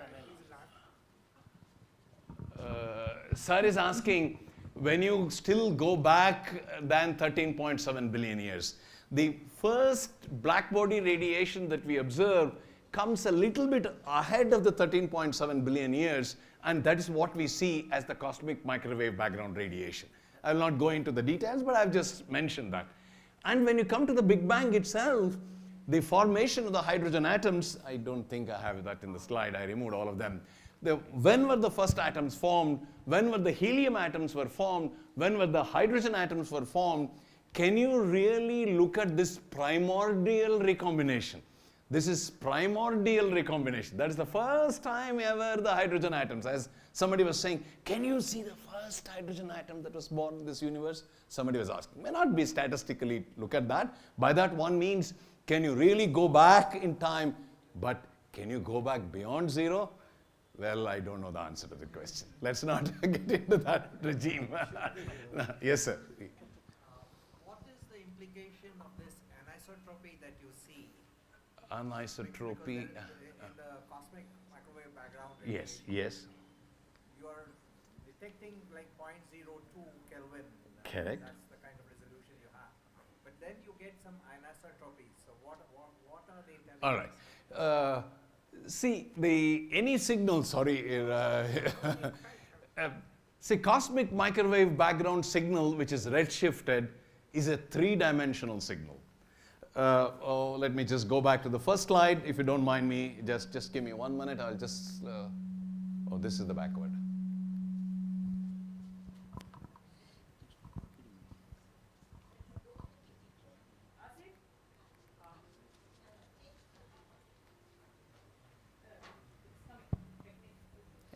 analysis? Sir is asking, when you still go back than 13.7 billion years, the first black body radiation that we observe comes a little bit ahead of the 13.7 billion years, and that is what we see as the cosmic microwave background radiation. I will not go into the details, but I've just mentioned that. And when you come to the Big Bang itself, the formation of the hydrogen atoms, I don't think I have that in the slide, I removed all of them. When were the first atoms formed? When were the helium atoms were formed? When were the hydrogen atoms were formed? Can you really look at this primordial recombination? This is primordial recombination. That is the first time ever the hydrogen atoms, as somebody was saying, can you see the first hydrogen atom that was born in this universe? Somebody was asking. May not be statistically look at that. By that one means, can you really go back in time? But can you go back beyond zero? Well, I don't know the answer to the question. Let's not get into that regime. Yes, sir. What is the implication of this anisotropy that you see? Anisotropy. In the cosmic microwave background. Yes, yes. You are detecting like 0.02 Kelvin. Correct. That's the kind of resolution you have. But then you get some anisotropy. So what are the interactions? All right. See, any signal, see, cosmic microwave background signal, which is redshifted, is a 3-dimensional signal. Let me just go back to the first slide, if you don't mind me. Just give me 1 minute. I'll just. This is the backward.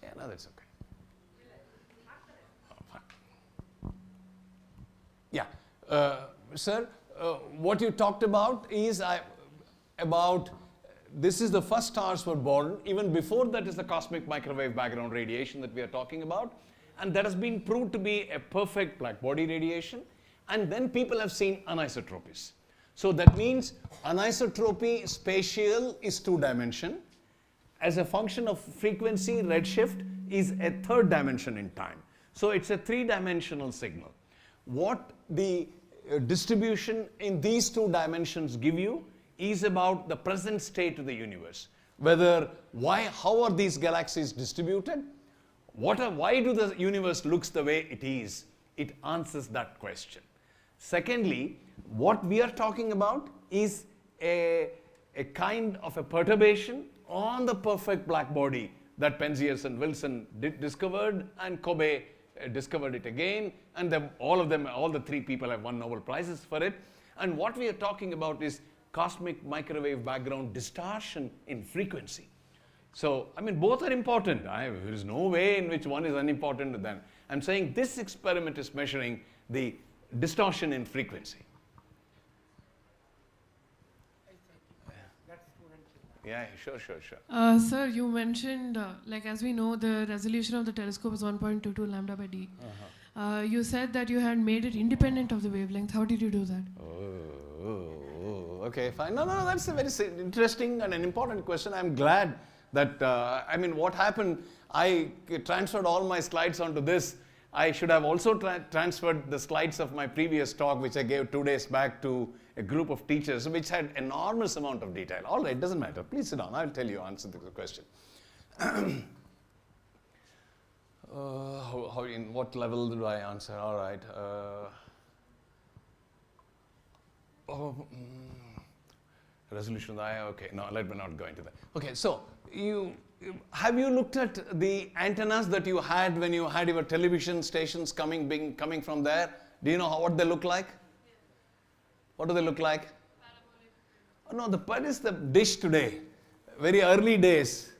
Yeah, no, that's okay. Fine. Yeah, sir. What you talked about is about this is the first stars were born. Even before that is the cosmic microwave background radiation that we are talking about. And that has been proved to be a perfect black body radiation. And then people have seen anisotropies. So that means anisotropy spatial is 2-dimension. As a function of frequency, redshift is a 3rd dimension in time. So it's a 3-dimensional signal. What the distribution in these 2 dimensions give you is about the present state of the universe. How are these galaxies distributed? Why do the universe looks the way it is? It answers that question. Secondly, what we are talking about is a kind of a perturbation on the perfect black body that Penzias and Wilson discovered, and Kobe discovered it again, and all the 3 people have won Nobel Prizes for it. And what we are talking about is cosmic microwave background distortion in frequency. So, I mean, both are important. There is no way in which one is unimportant than. I'm saying this experiment is measuring the distortion in frequency. Yeah, sure. Sir, you mentioned, as we know, the resolution of the telescope is 1.22 lambda by d. You said that you had made it independent of the wavelength. How did you do that? Okay, fine. No, that's a very interesting and an important question. I'm glad that, what happened, I transferred all my slides onto this. I should have also transferred the slides of my previous talk, which I gave 2 days back to a group of teachers, which had enormous amount of detail. All right, doesn't matter. Please sit down. I'll tell you, answer the question. In what level do I answer? All right. Resolution. Okay. No, let me not go into that. Okay. So have you looked at the antennas that you had when you had your television stations coming from there? Do you know what they look like? What do they look like? Oh, no, what is the dish today? Very early days.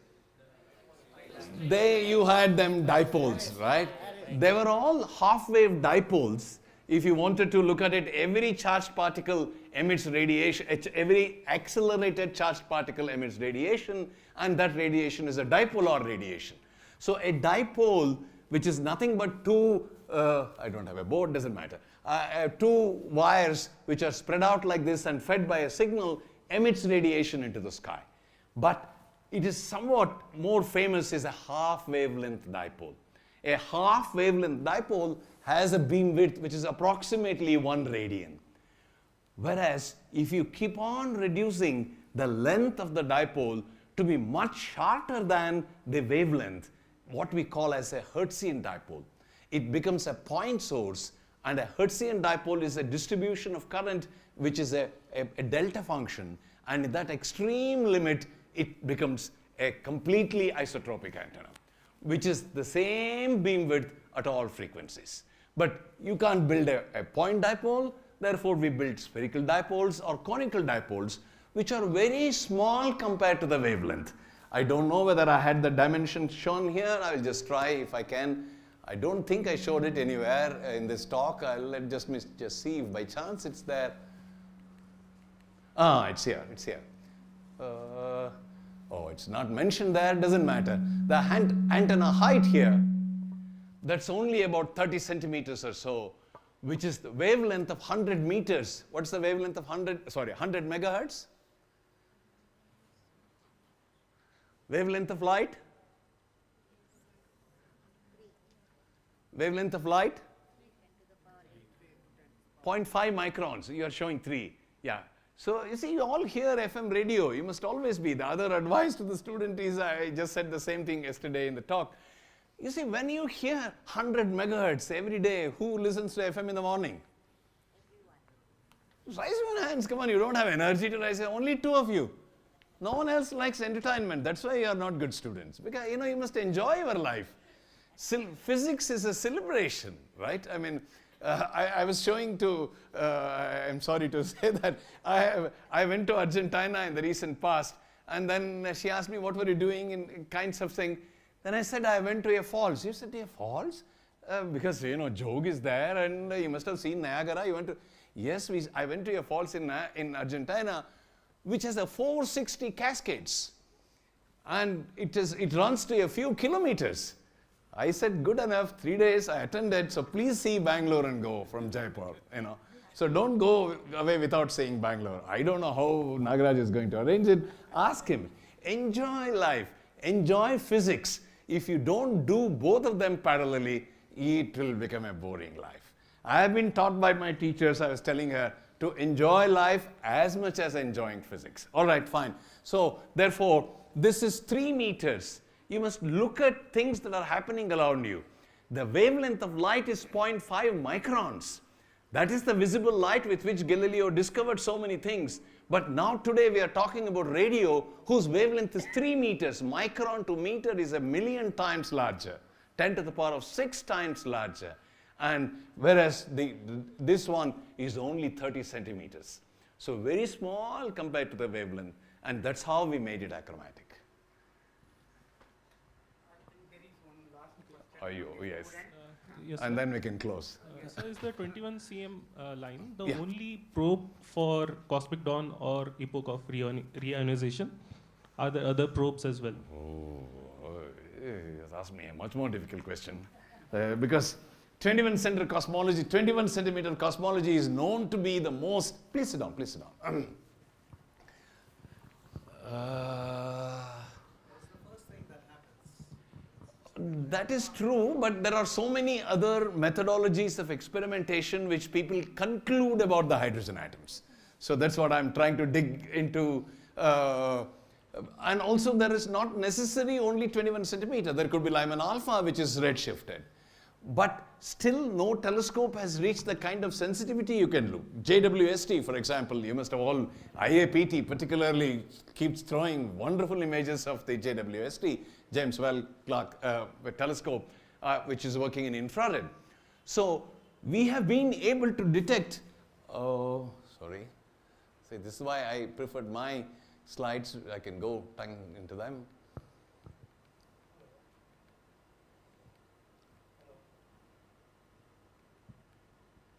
You had them dipoles, right? They were all half-wave dipoles. If you wanted to look at it, every charged particle emits radiation, every accelerated charged particle emits radiation, and that radiation is a dipolar radiation. So a dipole, which is nothing but two, I don't have a board, doesn't matter, two wires which are spread out like this and fed by a signal, emits radiation into the sky. But it is somewhat more famous as a half wavelength dipole. A half wavelength dipole has a beam width which is approximately 1 radian. Whereas if you keep on reducing the length of the dipole to be much shorter than the wavelength, what we call as a Hertzian dipole, it becomes a point source, and a Hertzian dipole is a distribution of current which is a delta function, and in that extreme limit it becomes a completely isotropic antenna, which is the same beam width at all frequencies. But you can't build a point dipole, therefore we build spherical dipoles or conical dipoles, which are very small compared to the wavelength. I don't know whether I had the dimension shown here. I will just try if I can. I don't think I showed it anywhere in this talk. I'll just see if by chance it's there. It's here, it's here. It's not mentioned there, doesn't matter. The antenna height here, that's only about 30 centimeters or so, which is the wavelength of 100 meters. What's the wavelength of 100 megahertz? Wavelength of light? Wavelength of light? 0.5 microns. You are showing 3. Yeah. So you see, you all hear FM radio. You must always be. The other advice to the student is, I just said the same thing yesterday in the talk. You see, when you hear 100 megahertz every day, who listens to FM in the morning? Everyone. Raise your hands. Come on, you don't have energy to raise. Only 2 of you. No one else likes entertainment. That's why you are not good students. Because, you must enjoy your life. Physics is a celebration, right? I mean, I was showing to, I'm sorry to say that, I went to Argentina in the recent past, and then she asked me, what were you doing in kinds of thing. Then I said, I went to a falls. You said, a falls? Because, Jog is there, and you must have seen Niagara. You went to, yes, I went to a falls in Argentina, which has a 460 cascades. And it runs to a few kilometers. I said, good enough, 3 days I attended, so please see Bangalore and go from Jaipur, So don't go away without seeing Bangalore. I don't know how Nagaraj is going to arrange it. Ask him. Enjoy life. Enjoy physics. If you don't do both of them parallelly, it will become a boring life. I have been taught by my teachers, I was telling her, to enjoy life as much as enjoying physics. All right, fine. So therefore, this is 3 meters. You must look at things that are happening around you. The wavelength of light is 0.5 microns. That is the visible light with which Galileo discovered so many things. But now today we are talking about radio whose wavelength is 3 meters. Micron to meter is 1,000,000 times larger, 10 to the power of 6 times larger. And whereas this one is only 30 centimeters. So very small compared to the wavelength. And that's how we made it achromatic. Yes. Yes, and then we can close. So is the 21 cm line the only probe for cosmic dawn or epoch of reionization? Are there other probes as well? You asked me a much more difficult question. Because 21 centimeter cosmology is known to be the most... Please sit down, please sit down. That is true, but there are so many other methodologies of experimentation which people conclude about the hydrogen atoms. So that's what I'm trying to dig into. And also there is not necessarily only 21 centimeter. There could be Lyman alpha which is redshifted. But still no telescope has reached the kind of sensitivity you can look. JWST, for example, you must have all, IAPT particularly keeps throwing wonderful images of the JWST, James Webb Clark telescope, which is working in infrared. So we have been able to detect, sorry, see this is why I preferred my slides, I can go tongue into them.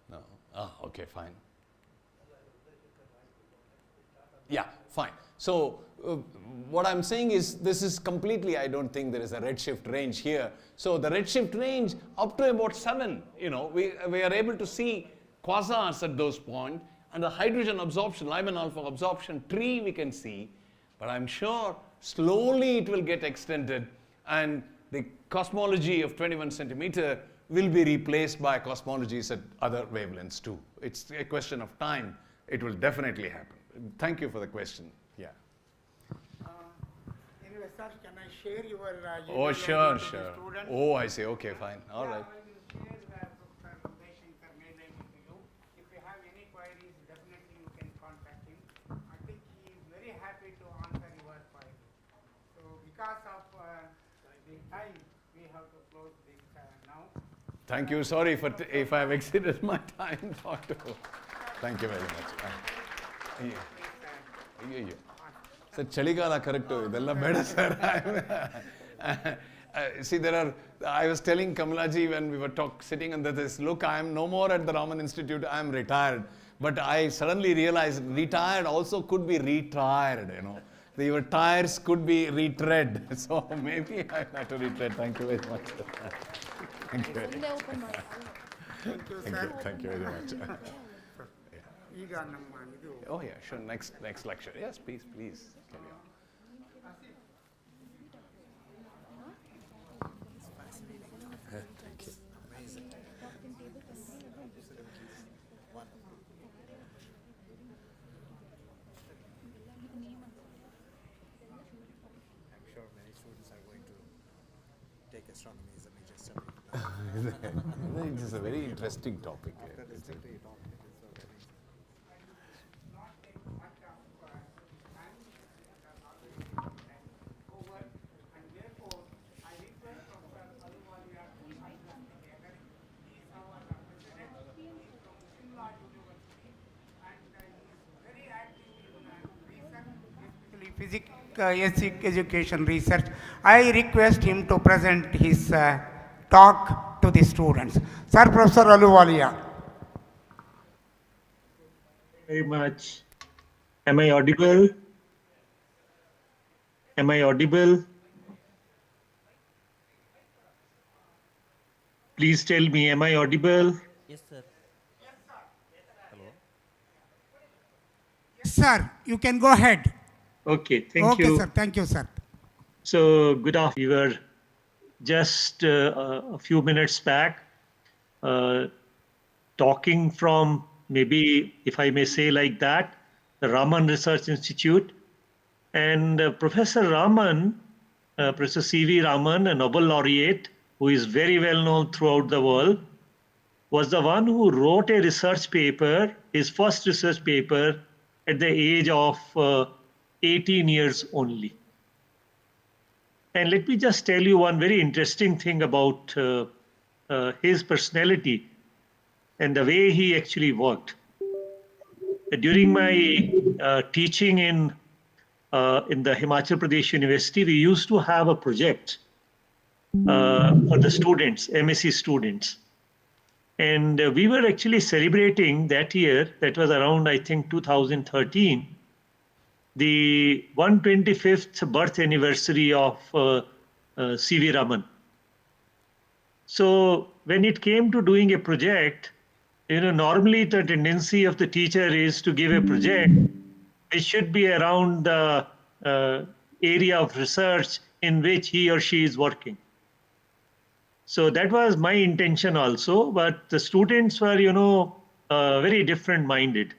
No, okay, fine. Yeah, fine. So what I'm saying is this is completely, I don't think there is a redshift range here. So the redshift range up to about 7, you know, we are able to see quasars at those points, and the hydrogen absorption, Lyman alpha absorption tree we can see, but I'm sure slowly it will get extended and the cosmology of 21 centimeter will be replaced by cosmologies at other wavelengths too. It's a question of time. It will definitely happen. Thank you for the question. Yeah. Anyway, sir, can I share your Oh, email sure, ID to the sure. students? Oh, I see. Okay, fine. All right. I will share Professor Jayashankar mail ID to you. If you have any queries, definitely you can contact him. I think he is very happy to answer your queries. So because of the time, we have to close this now. Thank you. Sorry for if I have exceeded my time. Thank you very much. Sir, chaligala correct. Idella beda sir. See, I was telling Kamalaji when we were sitting on this, look, I am no more at the Raman Institute, I am retired. But I suddenly realized retired also could be retired, you know. Your tires could be retread. So maybe I have to retread. Thank you very much. Thank you very much. Thank you very much. Oh yeah, sure. Next lecture. Yes, please. Carry on. Thank you. Amazing. I'm sure many students are going to take astronomy as a major subject. It is a very interesting topic. Physics education research. I request him to present his talk to the students. Sir, Professor Aluwalia. Very much. Am I audible? Am I audible? Please tell me, am I audible? Yes, sir. Hello? Yes, sir. You can go ahead. Okay, thank you. Okay, sir. Thank you, sir. So, good afternoon. We were just a few minutes back talking from, maybe if I may say like that, the Raman Research Institute. And Professor Raman, Professor C.V. Raman, a Nobel laureate who is very well known throughout the world, was the one who wrote a research paper, his first research paper, at the age of 18 years only. And let me just tell you one very interesting thing about his personality and the way he actually worked. During my teaching in the Himachal Pradesh University, we used to have a project for the students, MSc students. And we were actually celebrating that year, that was around, I think, 2013, the 125th birth anniversary of C.V. Raman. So when it came to doing a project, normally the tendency of the teacher is to give a project which should be around the area of research in which he or she is working. So that was my intention also, but the students were, very different minded.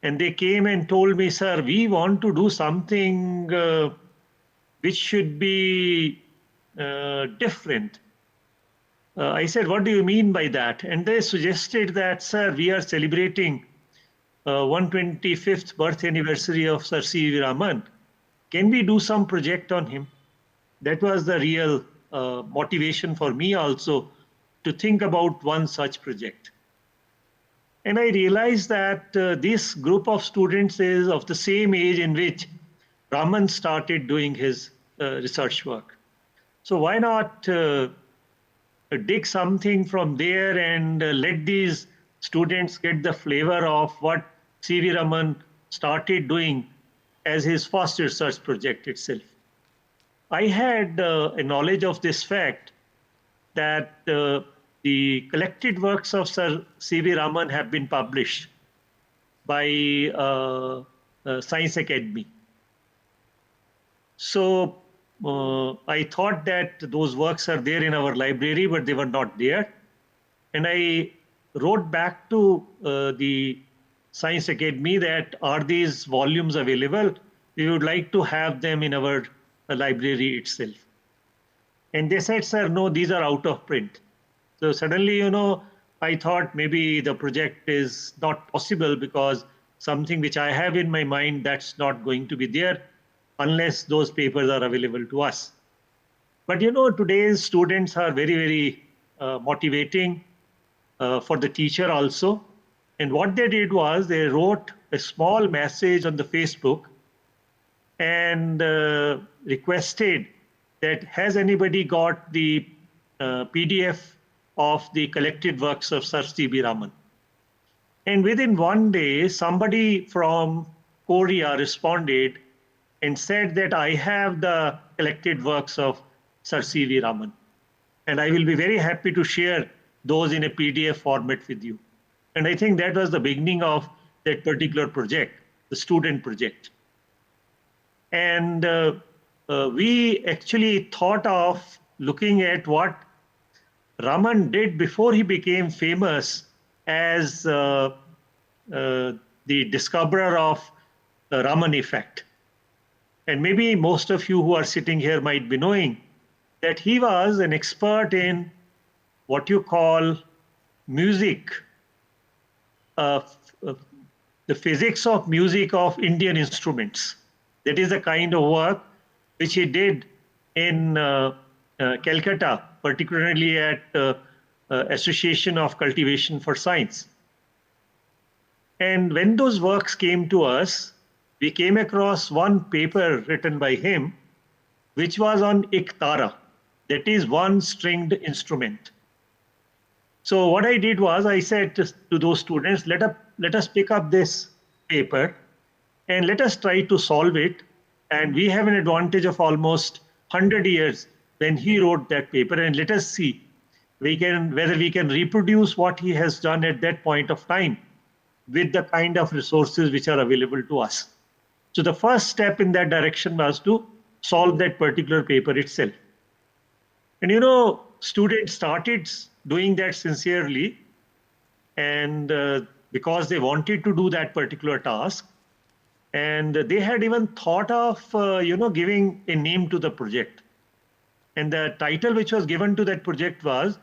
And they came and told me, sir, we want to do something which should be different. I said, what do you mean by that? And they suggested that, sir, we are celebrating 125th birth anniversary of Sir C.V. Raman. Can we do some project on him? That was the real motivation for me also to think about one such project. And I realized that this group of students is of the same age in which Raman started doing his research work. So why not dig something from there and let these students get the flavor of what C.V. Raman started doing as his first research project itself. I had a knowledge of this fact that the collected works of Sir C.V. Raman have been published by Science Academy. So I thought that those works are there in our library, but they were not there. And I wrote back to the Science Academy that are these volumes available? We would like to have them in our library itself. And they said, sir, no, these are out of print. So suddenly, I thought maybe the project is not possible because something which I have in my mind, that's not going to be there unless those papers are available to us. But today's students are very, very motivating for the teacher also. And what they did was they wrote a small message on the Facebook and requested that has anybody got the PDF of the collected works of Sir C.V. Raman. And within one day, somebody from Korea responded and said that I have the collected works of Sir C.V. Raman. And I will be very happy to share those in a PDF format with you. And I think that was the beginning of that particular project, the student project. And we actually thought of looking at what Raman did before he became famous as the discoverer of the Raman effect. And maybe most of you who are sitting here might be knowing that he was an expert in what you call music, the physics of music of Indian instruments. That is the kind of work which he did in Calcutta, particularly at Association of Cultivation for Science. And when those works came to us, we came across one paper written by him, which was on iktara, that is one stringed instrument. So what I did was I said to those students, let us pick up this paper and let us try to solve it. And we have an advantage of almost 100 years when he wrote that paper, and let us see whether we can reproduce what he has done at that point of time with the kind of resources which are available to us. So the first step in that direction was to solve that particular paper itself. And students started doing that sincerely, and because they wanted to do that particular task. And they had even thought of, giving a name to the project. And the title which was given to that project was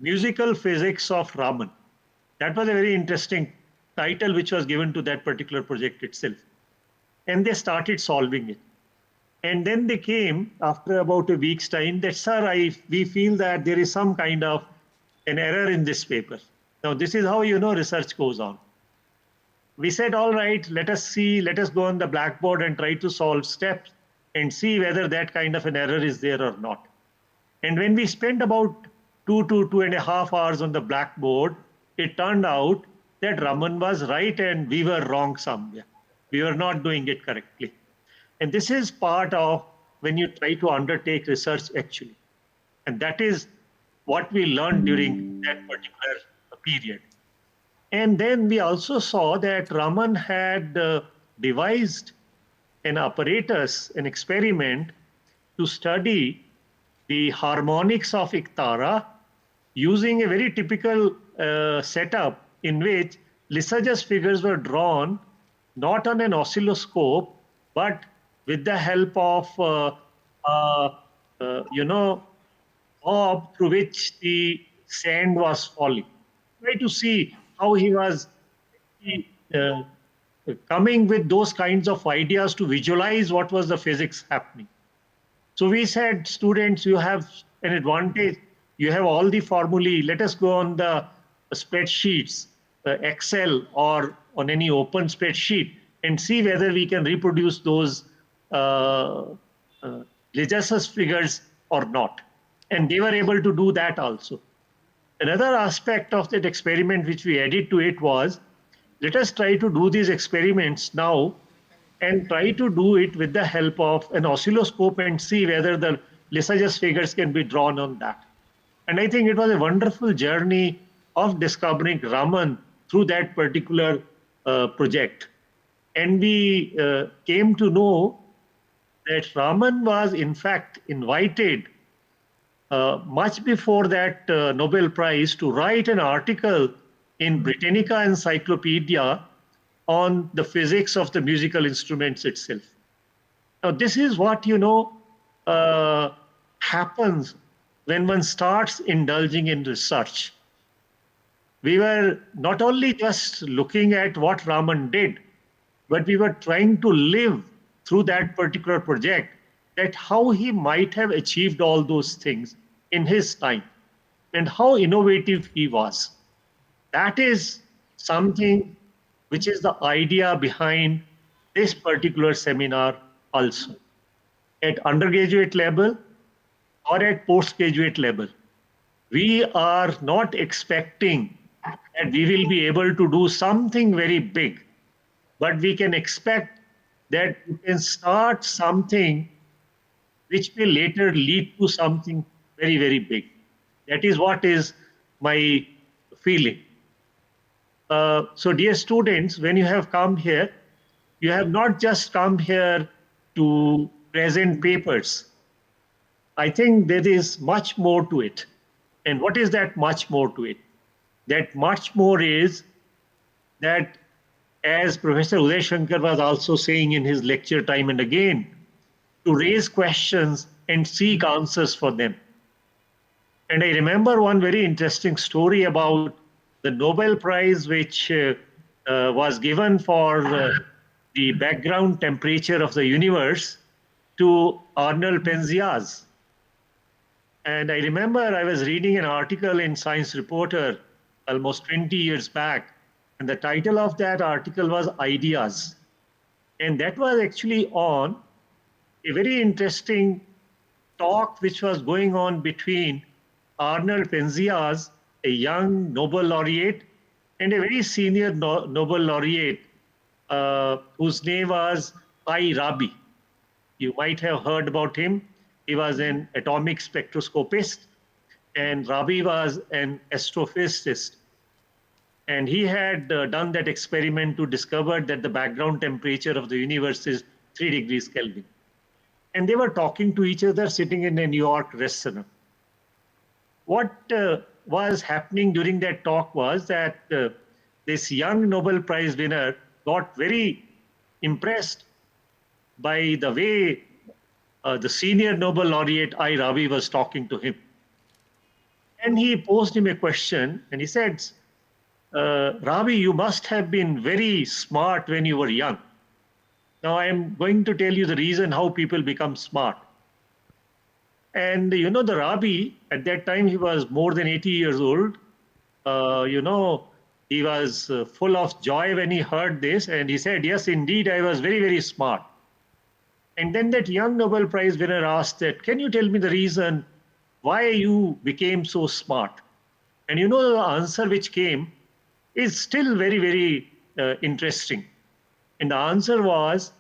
Musical Physics of Raman. That was a very interesting title which was given to that particular project itself. And they started solving it. And then they came after about a week's time that, sir, we feel that there is some kind of an error in this paper. Now, this is how, research goes on. We said, all right, let us go on the blackboard and try to solve steps and see whether that kind of an error is there or not. And when we spent about 2 to 2.5 hours on the blackboard, it turned out that Raman was right and we were wrong somewhere. We were not doing it correctly. And this is part of when you try to undertake research actually. And that is what we learned during that particular period. And then we also saw that Raman had devised an apparatus, an experiment to study the harmonics of Iktara using a very typical setup in which Lysage's figures were drawn not on an oscilloscope, but with the help of, orb through which the sand was falling. Try to see how he was uh, coming with those kinds of ideas to visualize what was the physics happening. So we said, students, you have an advantage. You have all the formulae. Let us go on the spreadsheets, Excel or on any open spreadsheet and see whether we can reproduce those Lysage's figures or not. And they were able to do that also. Another aspect of that experiment which we added to it was, let us try to do these experiments now and try to do it with the help of an oscilloscope and see whether the Lysage's figures can be drawn on that. And I think it was a wonderful journey of discovering Raman through that particular project. And we came to know that Raman was in fact invited much before that Nobel Prize to write an article in Britannica Encyclopedia on the physics of the musical instruments itself. Now, this is what, happens when one starts indulging in research. We were not only just looking at what Raman did, but we were trying to live through that particular project, that how he might have achieved all those things in his time and how innovative he was. That is something which is the idea behind this particular seminar also. At undergraduate level or at postgraduate level, we are not expecting that we will be able to do something very big, but we can expect that we can start something which may later lead to something very, very big. That is what is my feeling. So dear students, when you have come here, you have not just come here to present papers. I think there is much more to it. And what is that much more to it? That much more is that, as Professor Uday Shankar was also saying in his lecture time and again, to raise questions and seek answers for them. And I remember one very interesting story about the Nobel Prize, which was given for the background temperature of the universe to Arnold Penzias. And I remember I was reading an article in Science Reporter almost 20 years back, and the title of that article was Ideas. And that was actually on a very interesting talk which was going on between Arnold Penzias, a young Nobel laureate, and a very senior Nobel laureate whose name was I. Rabi. You might have heard about him. He was an atomic spectroscopist, and Rabi was an astrophysicist. And he had done that experiment to discover that the background temperature of the universe is 3 degrees Kelvin. And they were talking to each other sitting in a New York restaurant. What was happening during that talk was that this young Nobel Prize winner got very impressed by the way the senior Nobel laureate I. Rabi was talking to him. And he posed him a question, and he said, Rabi, you must have been very smart when you were young. Now I'm going to tell you the reason how people become smart. And the Rabi, at that time, he was more than 80 years old. He was full of joy when he heard this, and he said, yes, indeed, I was very, very smart. And then that young Nobel Prize winner asked that, can you tell me the reason why you became so smart? And the answer which came is still very, very interesting. And the answer was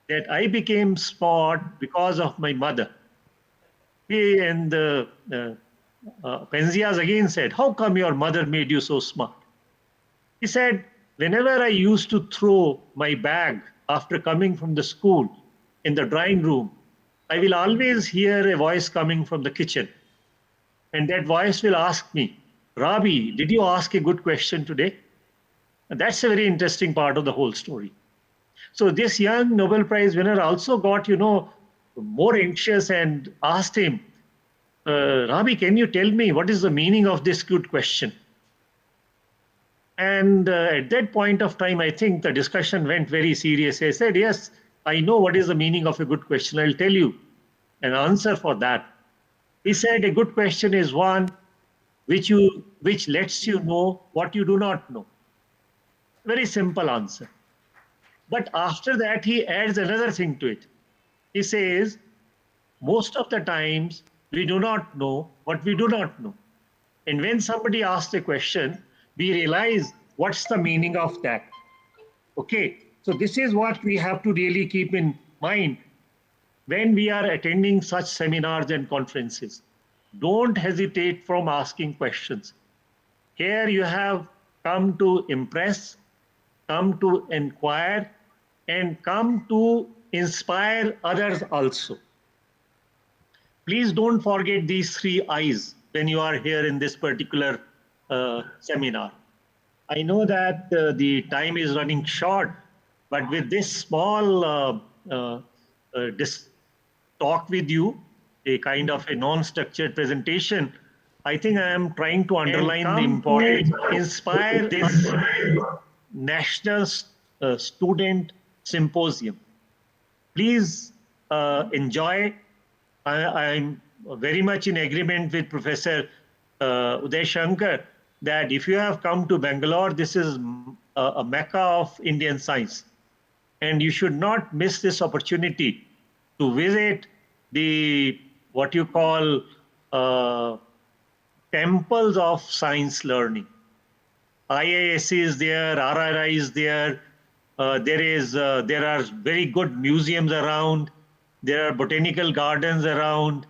that I became smart because of my mother. And Penzias again said, how come your mother made you so smart? He said, whenever I used to throw my bag after coming from the school in the drawing room, I will always hear a voice coming from the kitchen. And that voice will ask me, Rabi, did you ask a good question today? And that's a very interesting part of the whole story. So this young Nobel Prize winner also got, more anxious and asked him, Rabi, can you tell me what is the meaning of this good question? And at that point of time, I think the discussion went very serious. I said, yes, I know what is the meaning of a good question. I'll tell you an answer for that. He said, a good question is one which lets you know what you do not know. Very simple answer. But after that, he adds another thing to it. He says, most of the times, we do not know what we do not know. And when somebody asks a question, we realize what's the meaning of that. Okay, so this is what we have to really keep in mind when we are attending such seminars and conferences. Don't hesitate from asking questions. Here you have come to impress, come to inquire, and come to inspire others also. Please don't forget these 3 I's when you are here in this particular seminar. I know that the time is running short, but with this small talk with you, a kind of a non-structured presentation, I think I am trying to underline the importance, inspire this National Student Symposium. Please enjoy. I'm very much in agreement with Professor Uday Shankar that if you have come to Bangalore, this is a mecca of Indian science. And you should not miss this opportunity to visit the, what you call, temples of science learning. IISc is there, RRI is there. There are very good museums around. There are botanical gardens around.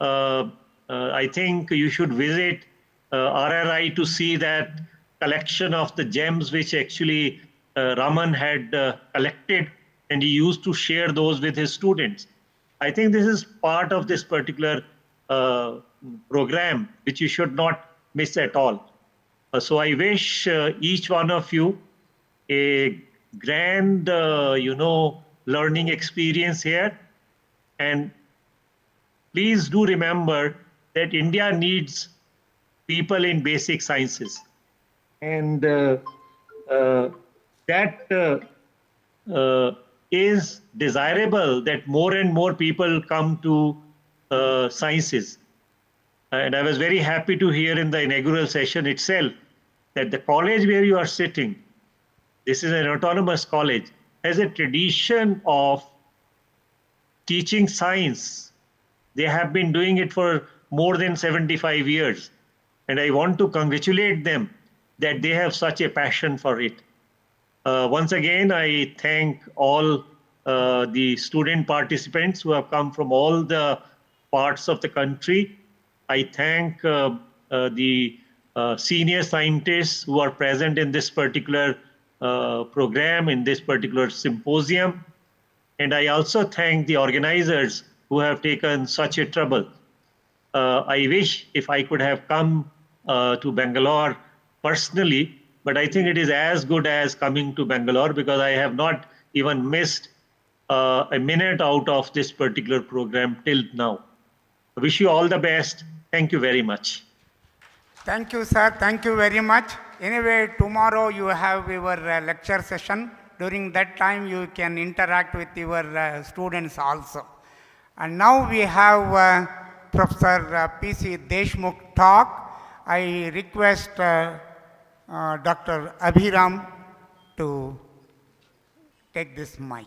I think you should visit RRI to see that collection of the gems which actually Raman had collected, and he used to share those with his students. I think this is part of this particular program which you should not miss at all. So I wish each one of you a grand, learning experience here. And please do remember that India needs people in basic sciences. And that is desirable that more and more people come to sciences. And I was very happy to hear in the inaugural session itself that the college where you are sitting, this is an autonomous college, has a tradition of teaching science. They have been doing it for more than 75 years. And I want to congratulate them that they have such a passion for it. Once again, I thank all the student participants who have come from all the parts of the country. I thank the senior scientists who are present in this particular program, in this particular symposium. And I also thank the organizers who have taken such a trouble. I wish if I could have come to Bangalore personally, but I think it is as good as coming to Bangalore because I have not even missed a minute out of this particular program till now. I wish you all the best. Thank you very much. Thank you, sir. Thank you very much. Anyway, tomorrow you have your lecture session. During that time, you can interact with your students also. And now we have Professor P.C. Deshmukh talk. I request Dr. Abhiram to take this mic.